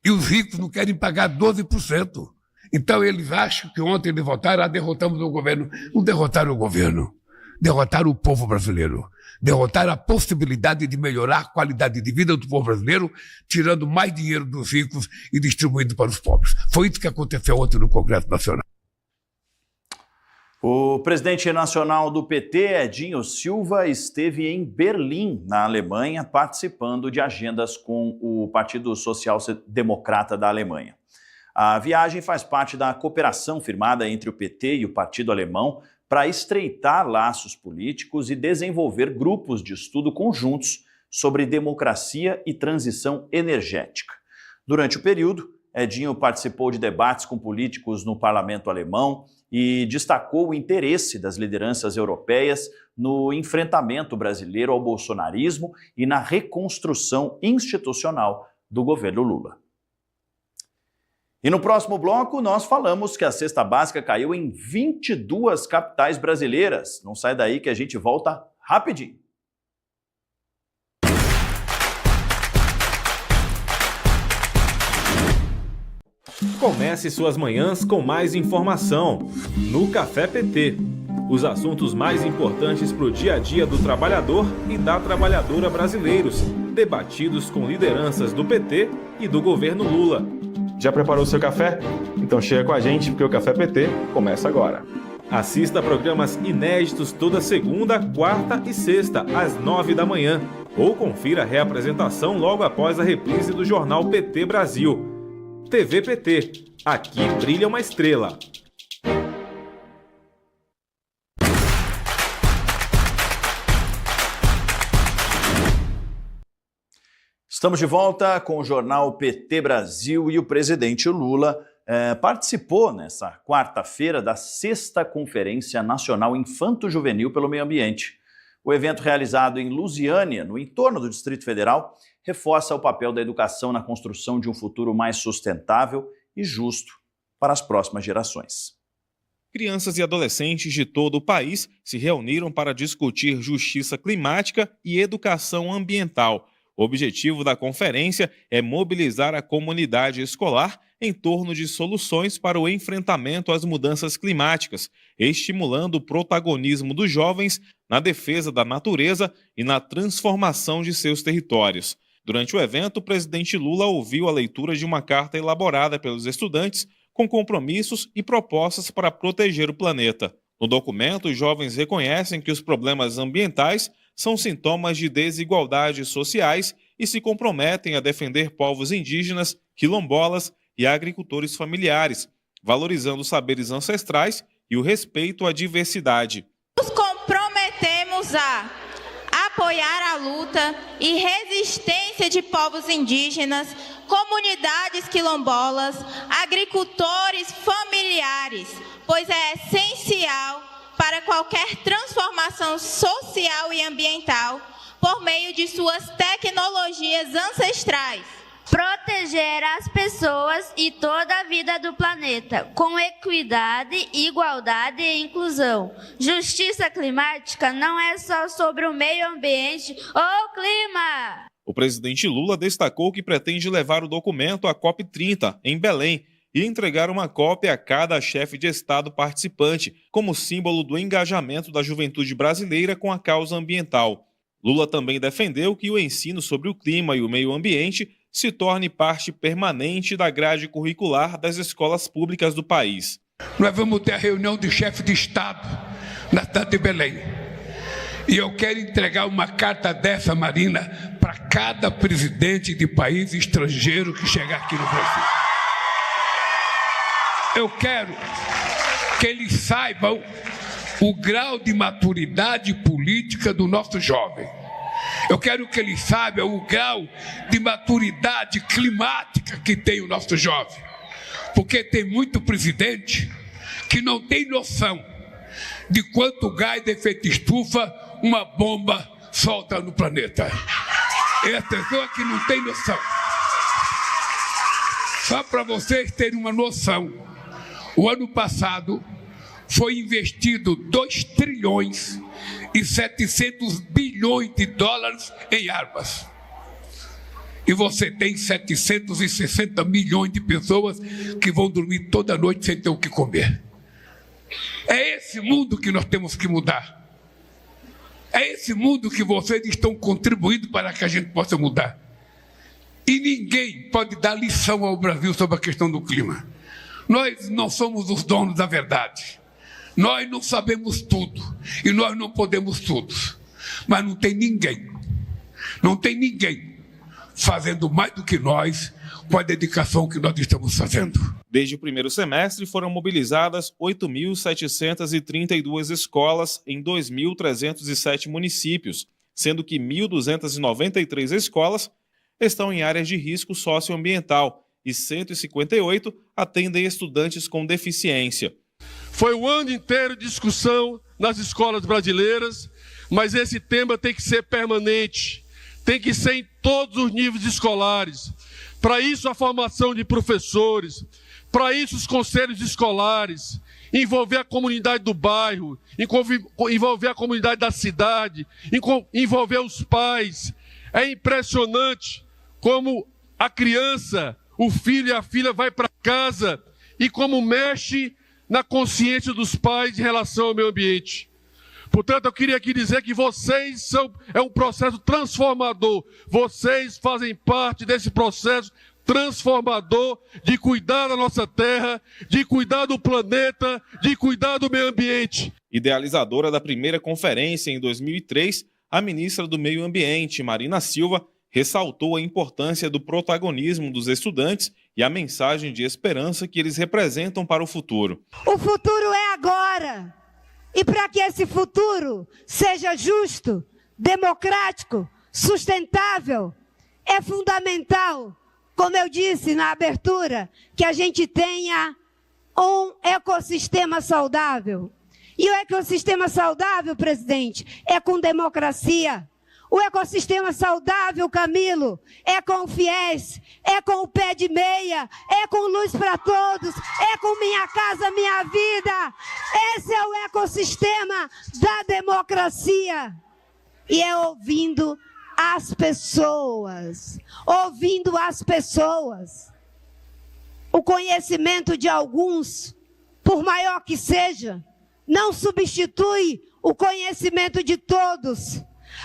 E os ricos não querem pagar 12%. Então eles acham que ontem eles votaram, derrotamos o governo. Não derrotaram o governo, derrotaram o povo brasileiro. Derrotaram a possibilidade de melhorar a qualidade de vida do povo brasileiro, tirando mais dinheiro dos ricos e distribuindo para os pobres. Foi isso que aconteceu ontem no Congresso Nacional. O presidente nacional do PT, Edinho Silva, esteve em Berlim, na Alemanha, participando de agendas com o Partido Social Democrata da Alemanha. A viagem faz parte da cooperação firmada entre o PT e o Partido Alemão para estreitar laços políticos e desenvolver grupos de estudo conjuntos sobre democracia e transição energética. Durante o período, Edinho participou de debates com políticos no parlamento alemão e destacou o interesse das lideranças europeias no enfrentamento brasileiro ao bolsonarismo e na reconstrução institucional do governo Lula. E no próximo bloco, nós falamos que a cesta básica caiu em 22 capitais brasileiras. Não sai daí que a gente volta rapidinho. Comece suas manhãs com mais informação no Café PT. Os assuntos mais importantes para o dia a dia do trabalhador e da trabalhadora brasileiros, debatidos com lideranças do PT e do governo Lula. Já preparou o seu café? Então chega com a gente, porque o Café PT começa agora. Assista a programas inéditos toda segunda, quarta e sexta, às 9 da manhã. Ou confira a reapresentação logo após a reprise do jornal PT Brasil. TV PT. Aqui brilha uma estrela. Estamos de volta com o jornal PT Brasil e o presidente Lula participou nessa quarta-feira da 6ª Conferência Nacional Infanto-Juvenil pelo Meio Ambiente. O evento realizado em Lusiânia, no entorno do Distrito Federal, reforça o papel da educação na construção de um futuro mais sustentável e justo para as próximas gerações. Crianças e adolescentes de todo o país se reuniram para discutir justiça climática e educação ambiental. O objetivo da conferência é mobilizar a comunidade escolar em torno de soluções para o enfrentamento às mudanças climáticas, estimulando o protagonismo dos jovens na defesa da natureza e na transformação de seus territórios. Durante o evento, o presidente Lula ouviu a leitura de uma carta elaborada pelos estudantes com compromissos e propostas para proteger o planeta. No documento, os jovens reconhecem que os problemas ambientais são sintomas de desigualdades sociais e se comprometem a defender povos indígenas, quilombolas e agricultores familiares, valorizando os saberes ancestrais e o respeito à diversidade. Nos comprometemos a apoiar a luta e resistência de povos indígenas, comunidades quilombolas, agricultores familiares, pois é essencial para qualquer transformação social e ambiental por meio de suas tecnologias ancestrais. Proteger as pessoas e toda a vida do planeta, com equidade, igualdade e inclusão. Justiça climática não é só sobre o meio ambiente ou clima. O presidente Lula destacou que pretende levar o documento à COP30, em Belém, e entregar uma cópia a cada chefe de Estado participante, como símbolo do engajamento da juventude brasileira com a causa ambiental. Lula também defendeu que o ensino sobre o clima e o meio ambiente se torne parte permanente da grade curricular das escolas públicas do país. Nós vamos ter a reunião de chefe de Estado na cidade de Belém. E eu quero entregar uma carta dessa, Marina, para cada presidente de país estrangeiro que chegar aqui no Brasil. Eu quero que eles saibam o grau de maturidade política do nosso jovem. Eu quero que eles saibam o grau de maturidade climática que tem o nosso jovem. Porque tem muito presidente que não tem noção de quanto gás de efeito estufa uma bomba solta no planeta. É a pessoa que não tem noção. Só para vocês terem uma noção, o ano passado foi investido 2 trilhões e 700 bilhões de dólares em armas. E você tem 760 milhões de pessoas que vão dormir toda noite sem ter o que comer. É esse mundo que nós temos que mudar. É esse mundo que vocês estão contribuindo para que a gente possa mudar. E ninguém pode dar lição ao Brasil sobre a questão do clima. Nós não somos os donos da verdade. Nós não sabemos tudo. E nós não podemos tudo. Mas não tem ninguém fazendo mais do que nós com a dedicação que nós estamos fazendo. Desde o primeiro semestre foram mobilizadas 8.732 escolas em 2.307 municípios, sendo que 1.293 escolas estão em áreas de risco socioambiental e 158 atendem estudantes com deficiência. Foi o ano inteiro de discussão nas escolas brasileiras, mas esse tema tem que ser permanente, tem que ser em todos os níveis escolares. Para isso, a formação de professores, para isso, os conselhos escolares, envolver a comunidade do bairro, envolver a comunidade da cidade, envolver os pais. É impressionante como a criança, o filho e a filha vai para casa e como mexe na consciência dos pais em relação ao meio ambiente. Portanto, eu queria aqui dizer que vocês é um processo transformador. Vocês fazem parte desse processo transformador de cuidar da nossa terra, de cuidar do planeta, de cuidar do meio ambiente. Idealizadora da primeira conferência em 2003, a ministra do Meio Ambiente, Marina Silva, ressaltou a importância do protagonismo dos estudantes e a mensagem de esperança que eles representam para o futuro. O futuro é agora. E para que esse futuro seja justo, democrático, sustentável, é fundamental, como eu disse na abertura, que a gente tenha um ecossistema saudável. E o ecossistema saudável, presidente, é com democracia. O ecossistema saudável, Camilo, é com o FIES, é com o pé de meia, é com luz para todos, é com Minha Casa Minha Vida. Esse é o ecossistema da democracia. E é ouvindo as pessoas. O conhecimento de alguns, por maior que seja, não substitui o conhecimento de todos.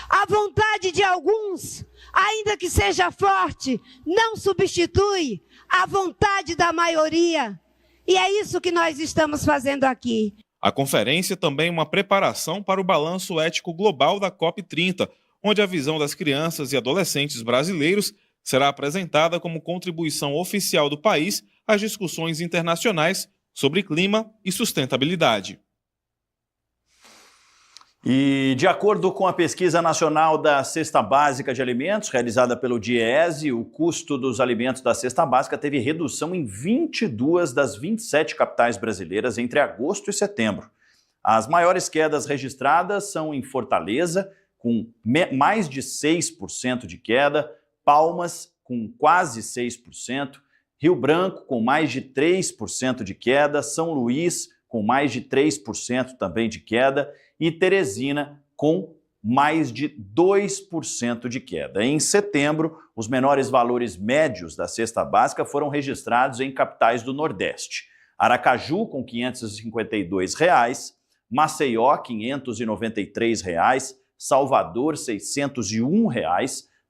A vontade de alguns, ainda que seja forte, não substitui a vontade da maioria. E é isso que nós estamos fazendo aqui. A conferência também é uma preparação para o balanço ético global da COP30, onde a visão das crianças e adolescentes brasileiros será apresentada como contribuição oficial do país às discussões internacionais sobre clima e sustentabilidade. E, de acordo com a Pesquisa Nacional da Cesta Básica de Alimentos, realizada pelo DIEESE, o custo dos alimentos da cesta básica teve redução em 22 das 27 capitais brasileiras entre agosto e setembro. As maiores quedas registradas são em Fortaleza, com mais de 6% de queda, Palmas, com quase 6%, Rio Branco, com mais de 3% de queda, São Luís, com mais de 3% também de queda, e Teresina, com mais de 2% de queda. Em setembro, os menores valores médios da cesta básica foram registrados em capitais do Nordeste. Aracaju, com R$ 552, Maceió, R$ 593, Salvador, R$ 601,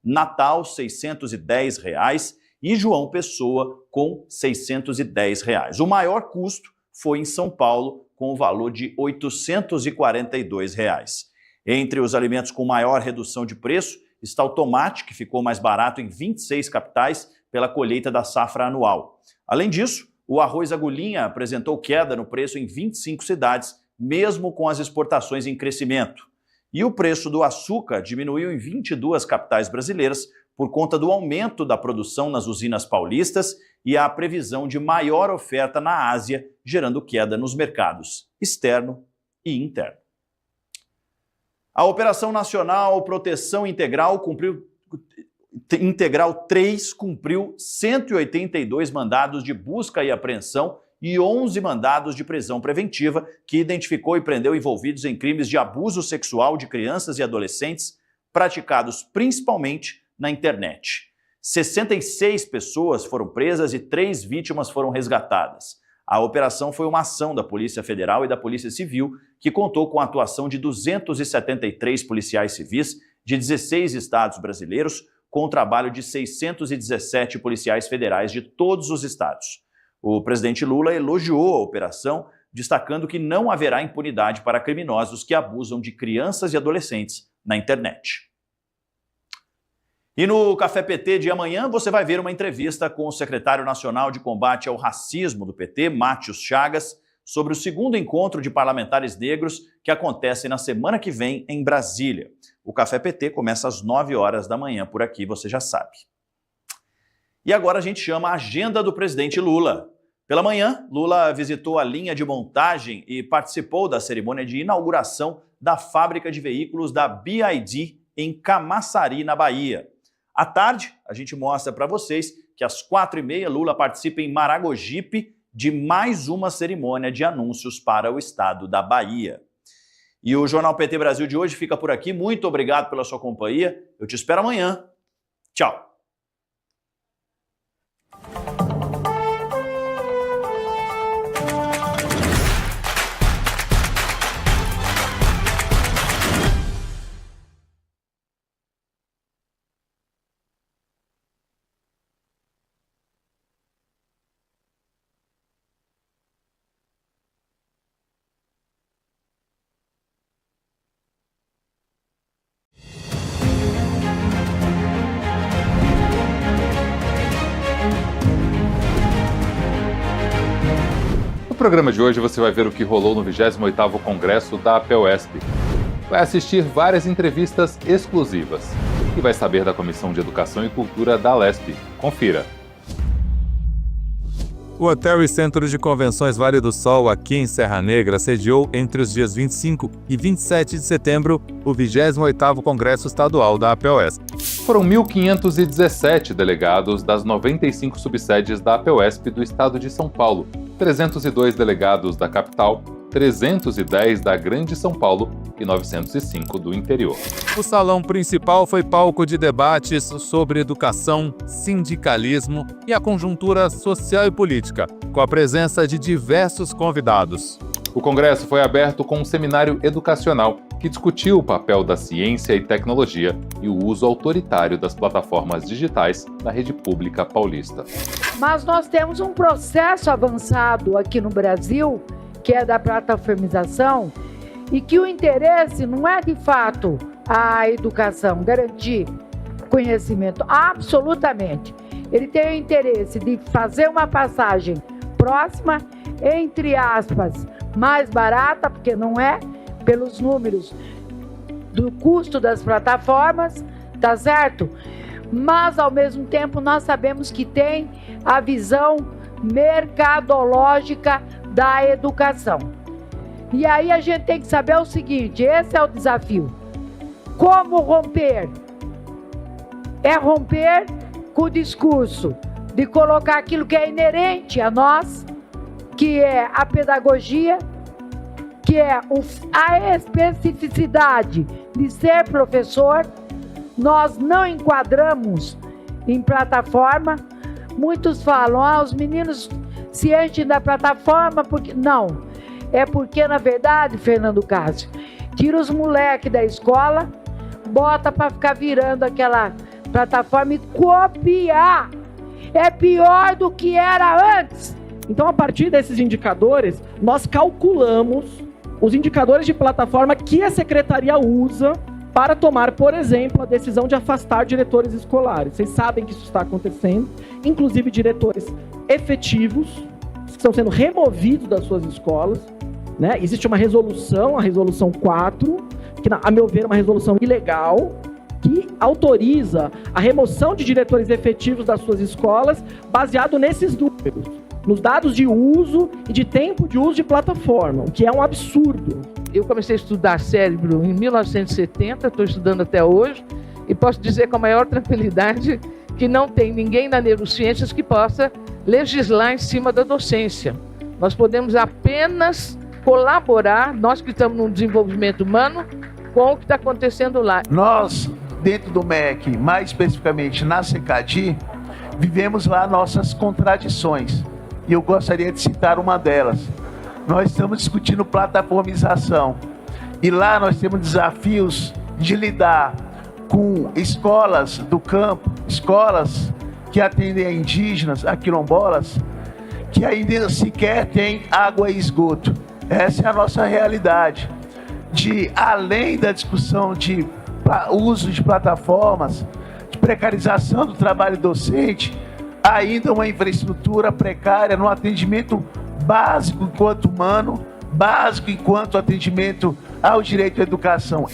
Natal, R$ 610 e João Pessoa, com R$ 610. O maior custo foi em São Paulo, com o valor de R$ 842. Entre os alimentos com maior redução de preço está o tomate, que ficou mais barato em 26 capitais pela colheita da safra anual. Além disso, o arroz agulhinha apresentou queda no preço em 25 cidades, mesmo com as exportações em crescimento. E o preço do açúcar diminuiu em 22 capitais brasileiras por conta do aumento da produção nas usinas paulistas e a previsão de maior oferta na Ásia, gerando queda nos mercados externo e interno. A Operação Nacional Proteção Integral 3 cumpriu 182 mandados de busca e apreensão e 11 mandados de prisão preventiva, que identificou e prendeu envolvidos em crimes de abuso sexual de crianças e adolescentes, praticados principalmente na internet. 66 pessoas foram presas e 3 vítimas foram resgatadas. A operação foi uma ação da Polícia Federal e da Polícia Civil, que contou com a atuação de 273 policiais civis de 16 estados brasileiros, com o trabalho de 617 policiais federais de todos os estados. O presidente Lula elogiou a operação, destacando que não haverá impunidade para criminosos que abusam de crianças e adolescentes na internet. E no Café PT de amanhã você vai ver uma entrevista com o secretário nacional de combate ao racismo do PT, Matius Chagas, sobre o segundo encontro de parlamentares negros que acontece na semana que vem em Brasília. O Café PT começa às 9 horas da manhã por aqui, você já sabe. E agora a gente chama a agenda do presidente Lula. Pela manhã, Lula visitou a linha de montagem e participou da cerimônia de inauguração da fábrica de veículos da BYD em Camaçari, na Bahia. À tarde, a gente mostra para vocês que às 4h30 Lula participa em Maragogipe de mais uma cerimônia de anúncios para o estado da Bahia. E o Jornal PT Brasil de hoje fica por aqui. Muito obrigado pela sua companhia. Eu te espero amanhã. Tchau. No programa de hoje você vai ver o que rolou no 28º Congresso da APEUESP. Vai assistir várias entrevistas exclusivas e vai saber da Comissão de Educação e Cultura da Alesp. Confira. O Hotel e Centro de Convenções Vale do Sol, aqui em Serra Negra, sediou entre os dias 25 e 27 de setembro o 28º Congresso Estadual da APEUESP. Foram 1.517 delegados das 95 subsedes da APEUESP do estado de São Paulo, 302 delegados da capital, 310 da Grande São Paulo e 905 do interior. O salão principal foi palco de debates sobre educação, sindicalismo e a conjuntura social e política, com a presença de diversos convidados. O congresso foi aberto com um seminário educacional que discutiu o papel da ciência e tecnologia e o uso autoritário das plataformas digitais na rede pública paulista. Mas nós temos um processo avançado aqui no Brasil, que é da plataformização, e que o interesse não é de fato a educação, garantir conhecimento, absolutamente. Ele tem o interesse de fazer uma passagem próxima, entre aspas, mais barata, porque não é, pelos números do custo das plataformas, tá certo? Mas, ao mesmo tempo, nós sabemos que tem a visão mercadológica da educação. E aí a gente tem que saber o seguinte, esse é o desafio. Como romper? É romper com o discurso de colocar aquilo que é inerente a nós, que é a pedagogia, que é a especificidade de ser professor. Nós não enquadramos em plataforma. Muitos falam, os meninos se enchem da plataforma, porque não. É porque, na verdade, Fernando Cássio, tira os moleques da escola, bota para ficar virando aquela plataforma e copiar. É pior do que era antes. Então, a partir desses indicadores, nós calculamos os indicadores de plataforma que a secretaria usa para tomar, por exemplo, a decisão de afastar diretores escolares. Vocês sabem que isso está acontecendo, inclusive diretores efetivos, que estão sendo removidos das suas escolas, né? Existe uma resolução, a resolução 4, que, a meu ver, é uma resolução ilegal, que autoriza a remoção de diretores efetivos das suas escolas, baseado nesses números, nos dados de uso e de tempo de uso de plataforma, o que é um absurdo. Eu comecei a estudar cérebro em 1970, estou estudando até hoje, e posso dizer com a maior tranquilidade que não tem ninguém na neurociências que possa legislar em cima da docência. Nós podemos apenas colaborar, nós que estamos no desenvolvimento humano, com o que está acontecendo lá. Nós, dentro do MEC, mais especificamente na CECADI, vivemos lá nossas contradições. E eu gostaria de citar uma delas. Nós estamos discutindo plataformização. E lá nós temos desafios de lidar com escolas do campo, escolas que atendem a indígenas, a quilombolas, que ainda sequer têm água e esgoto. Essa é a nossa realidade. Além da discussão de uso de plataformas, de precarização do trabalho docente, ainda uma infraestrutura precária no atendimento básico enquanto humano, básico enquanto atendimento ao direito à educação.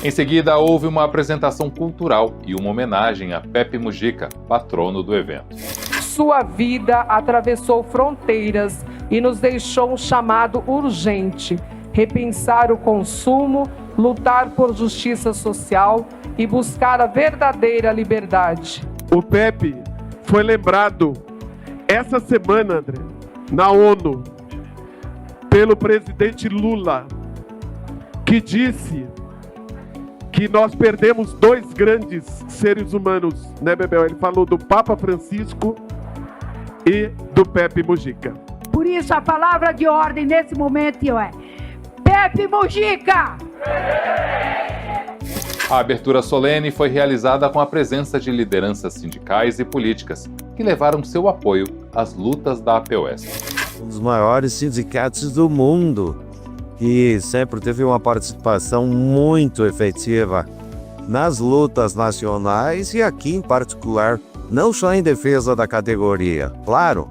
Em seguida, houve uma apresentação cultural e uma homenagem a Pepe Mujica, patrono do evento. Sua vida atravessou fronteiras e nos deixou um chamado urgente: repensar o consumo, lutar por justiça social e buscar a verdadeira liberdade. O Pepe foi lembrado essa semana, André, na ONU, pelo presidente Lula, que disse que nós perdemos dois grandes seres humanos, né, Bebel? Ele falou do Papa Francisco e do Pepe Mujica. Por isso, a palavra de ordem nesse momento é: Pepe Mujica! A abertura solene foi realizada com a presença de lideranças sindicais e políticas, que levaram seu apoio às lutas da APUESP. Um dos maiores sindicatos do mundo, que sempre teve uma participação muito efetiva nas lutas nacionais e aqui em particular, não só em defesa da categoria. Claro,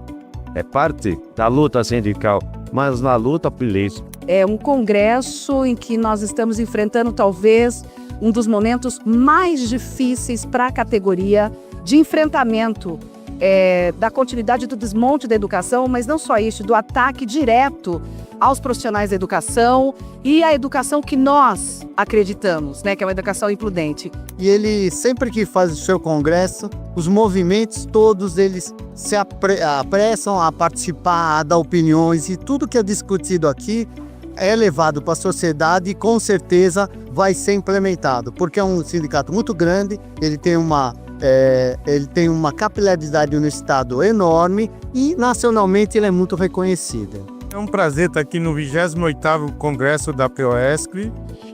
é parte da luta sindical, mas na luta política. É um congresso em que nós estamos enfrentando talvez um dos momentos mais difíceis para a categoria de enfrentamento da continuidade do desmonte da educação, mas não só isso, do ataque direto aos profissionais da educação e a educação que nós acreditamos, né, que é uma educação includente. E ele, sempre que faz o seu congresso, os movimentos todos eles se apressam a participar, a dar opiniões, e tudo que é discutido aqui é levado para a sociedade e com certeza vai ser implementado, porque é um sindicato muito grande, ele tem uma capilaridade no estado enorme e nacionalmente ele é muito reconhecido. É um prazer estar aqui no 28º Congresso da APUESP,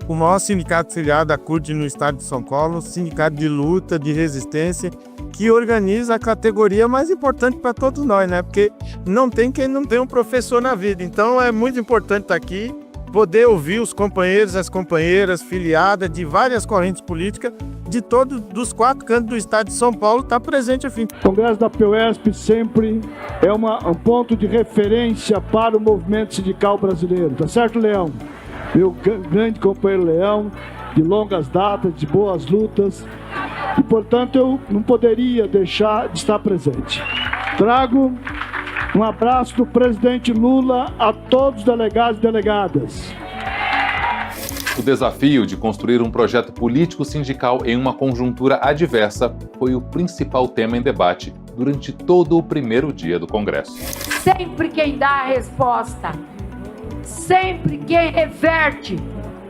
o maior sindicato filiado à CUT no estado de São Paulo, sindicato de luta, de resistência, que organiza a categoria mais importante para todos nós, né? Porque não tem quem não tem um professor na vida. Então é muito importante estar aqui, poder ouvir os companheiros, as companheiras filiadas de várias correntes políticas, de todos, dos 4 cantos do estado de São Paulo, está presente aqui. O Congresso da APUESP sempre é um ponto de referência para o movimento sindical brasileiro. Tá certo, Leão? Meu grande companheiro Leão, de longas datas, de boas lutas, e portanto eu não poderia deixar de estar presente. Trago um abraço do presidente Lula a todos os delegados e delegadas. O desafio de construir um projeto político sindical em uma conjuntura adversa foi o principal tema em debate durante todo o primeiro dia do Congresso. Sempre quem dá a resposta, sempre quem reverte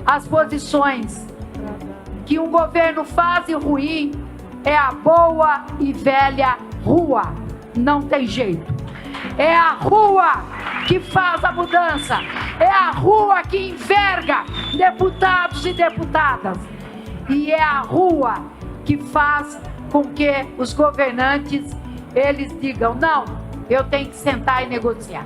as posições que um governo faz e ruim é a boa e velha rua. Não tem jeito. É a rua que faz a mudança. É a rua que enverga deputados e deputadas. E é a rua que faz com que os governantes, eles digam: não, eu tenho que sentar e negociar.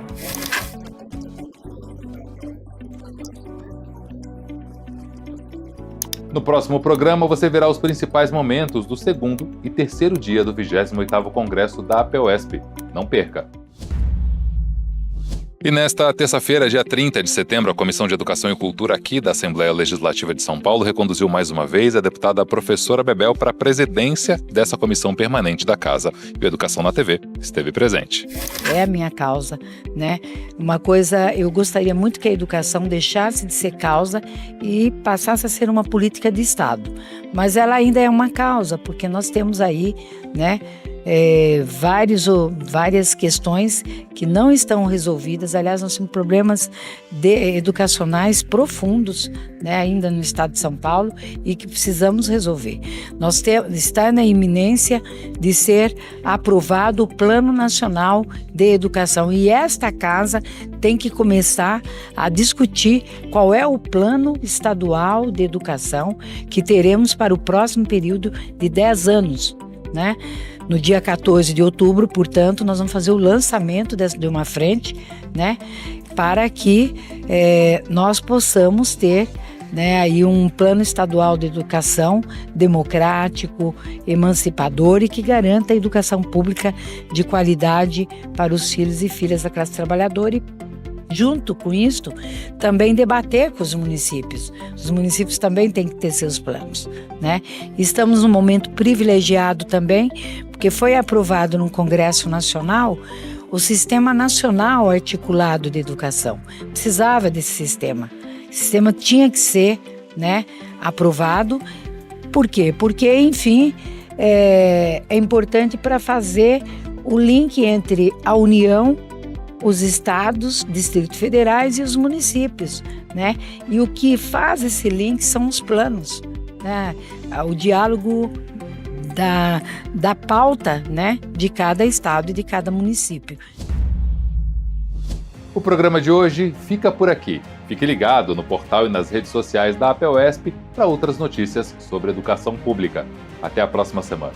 No próximo programa, você verá os principais momentos do segundo e terceiro dia do 28º Congresso da APUESP. Não perca! E nesta terça-feira, dia 30 de setembro, a Comissão de Educação e Cultura aqui da Assembleia Legislativa de São Paulo reconduziu mais uma vez a deputada professora Bebel para a presidência dessa comissão permanente da Casa. E o Educação na TV esteve presente. É a minha causa, né? Uma coisa, eu gostaria muito que a educação deixasse de ser causa e passasse a ser uma política de Estado. Mas ela ainda é uma causa, porque nós temos aí, né? Várias questões que não estão resolvidas. Aliás, nós temos problemas educacionais profundos, né, ainda no estado de São Paulo, e que precisamos resolver. Está na iminência de ser aprovado o Plano Nacional de Educação, e esta casa tem que começar a discutir qual é o plano estadual de educação que teremos para o próximo período de 10 anos, né? No dia 14 de outubro, portanto, nós vamos fazer o lançamento de uma frente, né, para que nós possamos ter, né, aí um plano estadual de educação democrático, emancipador e que garanta a educação pública de qualidade para os filhos e filhas da classe trabalhadora e, junto com isso, também debater com os municípios. Os municípios também têm que ter seus planos, né? Estamos num momento privilegiado também, porque foi aprovado no Congresso Nacional o Sistema Nacional Articulado de Educação. Precisava desse sistema. O sistema tinha que ser, né, aprovado. Por quê? Porque, enfim, é importante para fazer o link entre a União, os estados, distritos federais e os municípios, né? E o que faz esse link são os planos, né? O diálogo da pauta, né, de cada estado e de cada município. O programa de hoje fica por aqui. Fique ligado no portal e nas redes sociais da APUESP para outras notícias sobre educação pública. Até a próxima semana.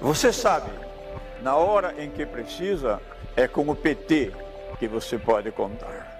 Você sabe, na hora em que precisa, é com o PT que você pode contar.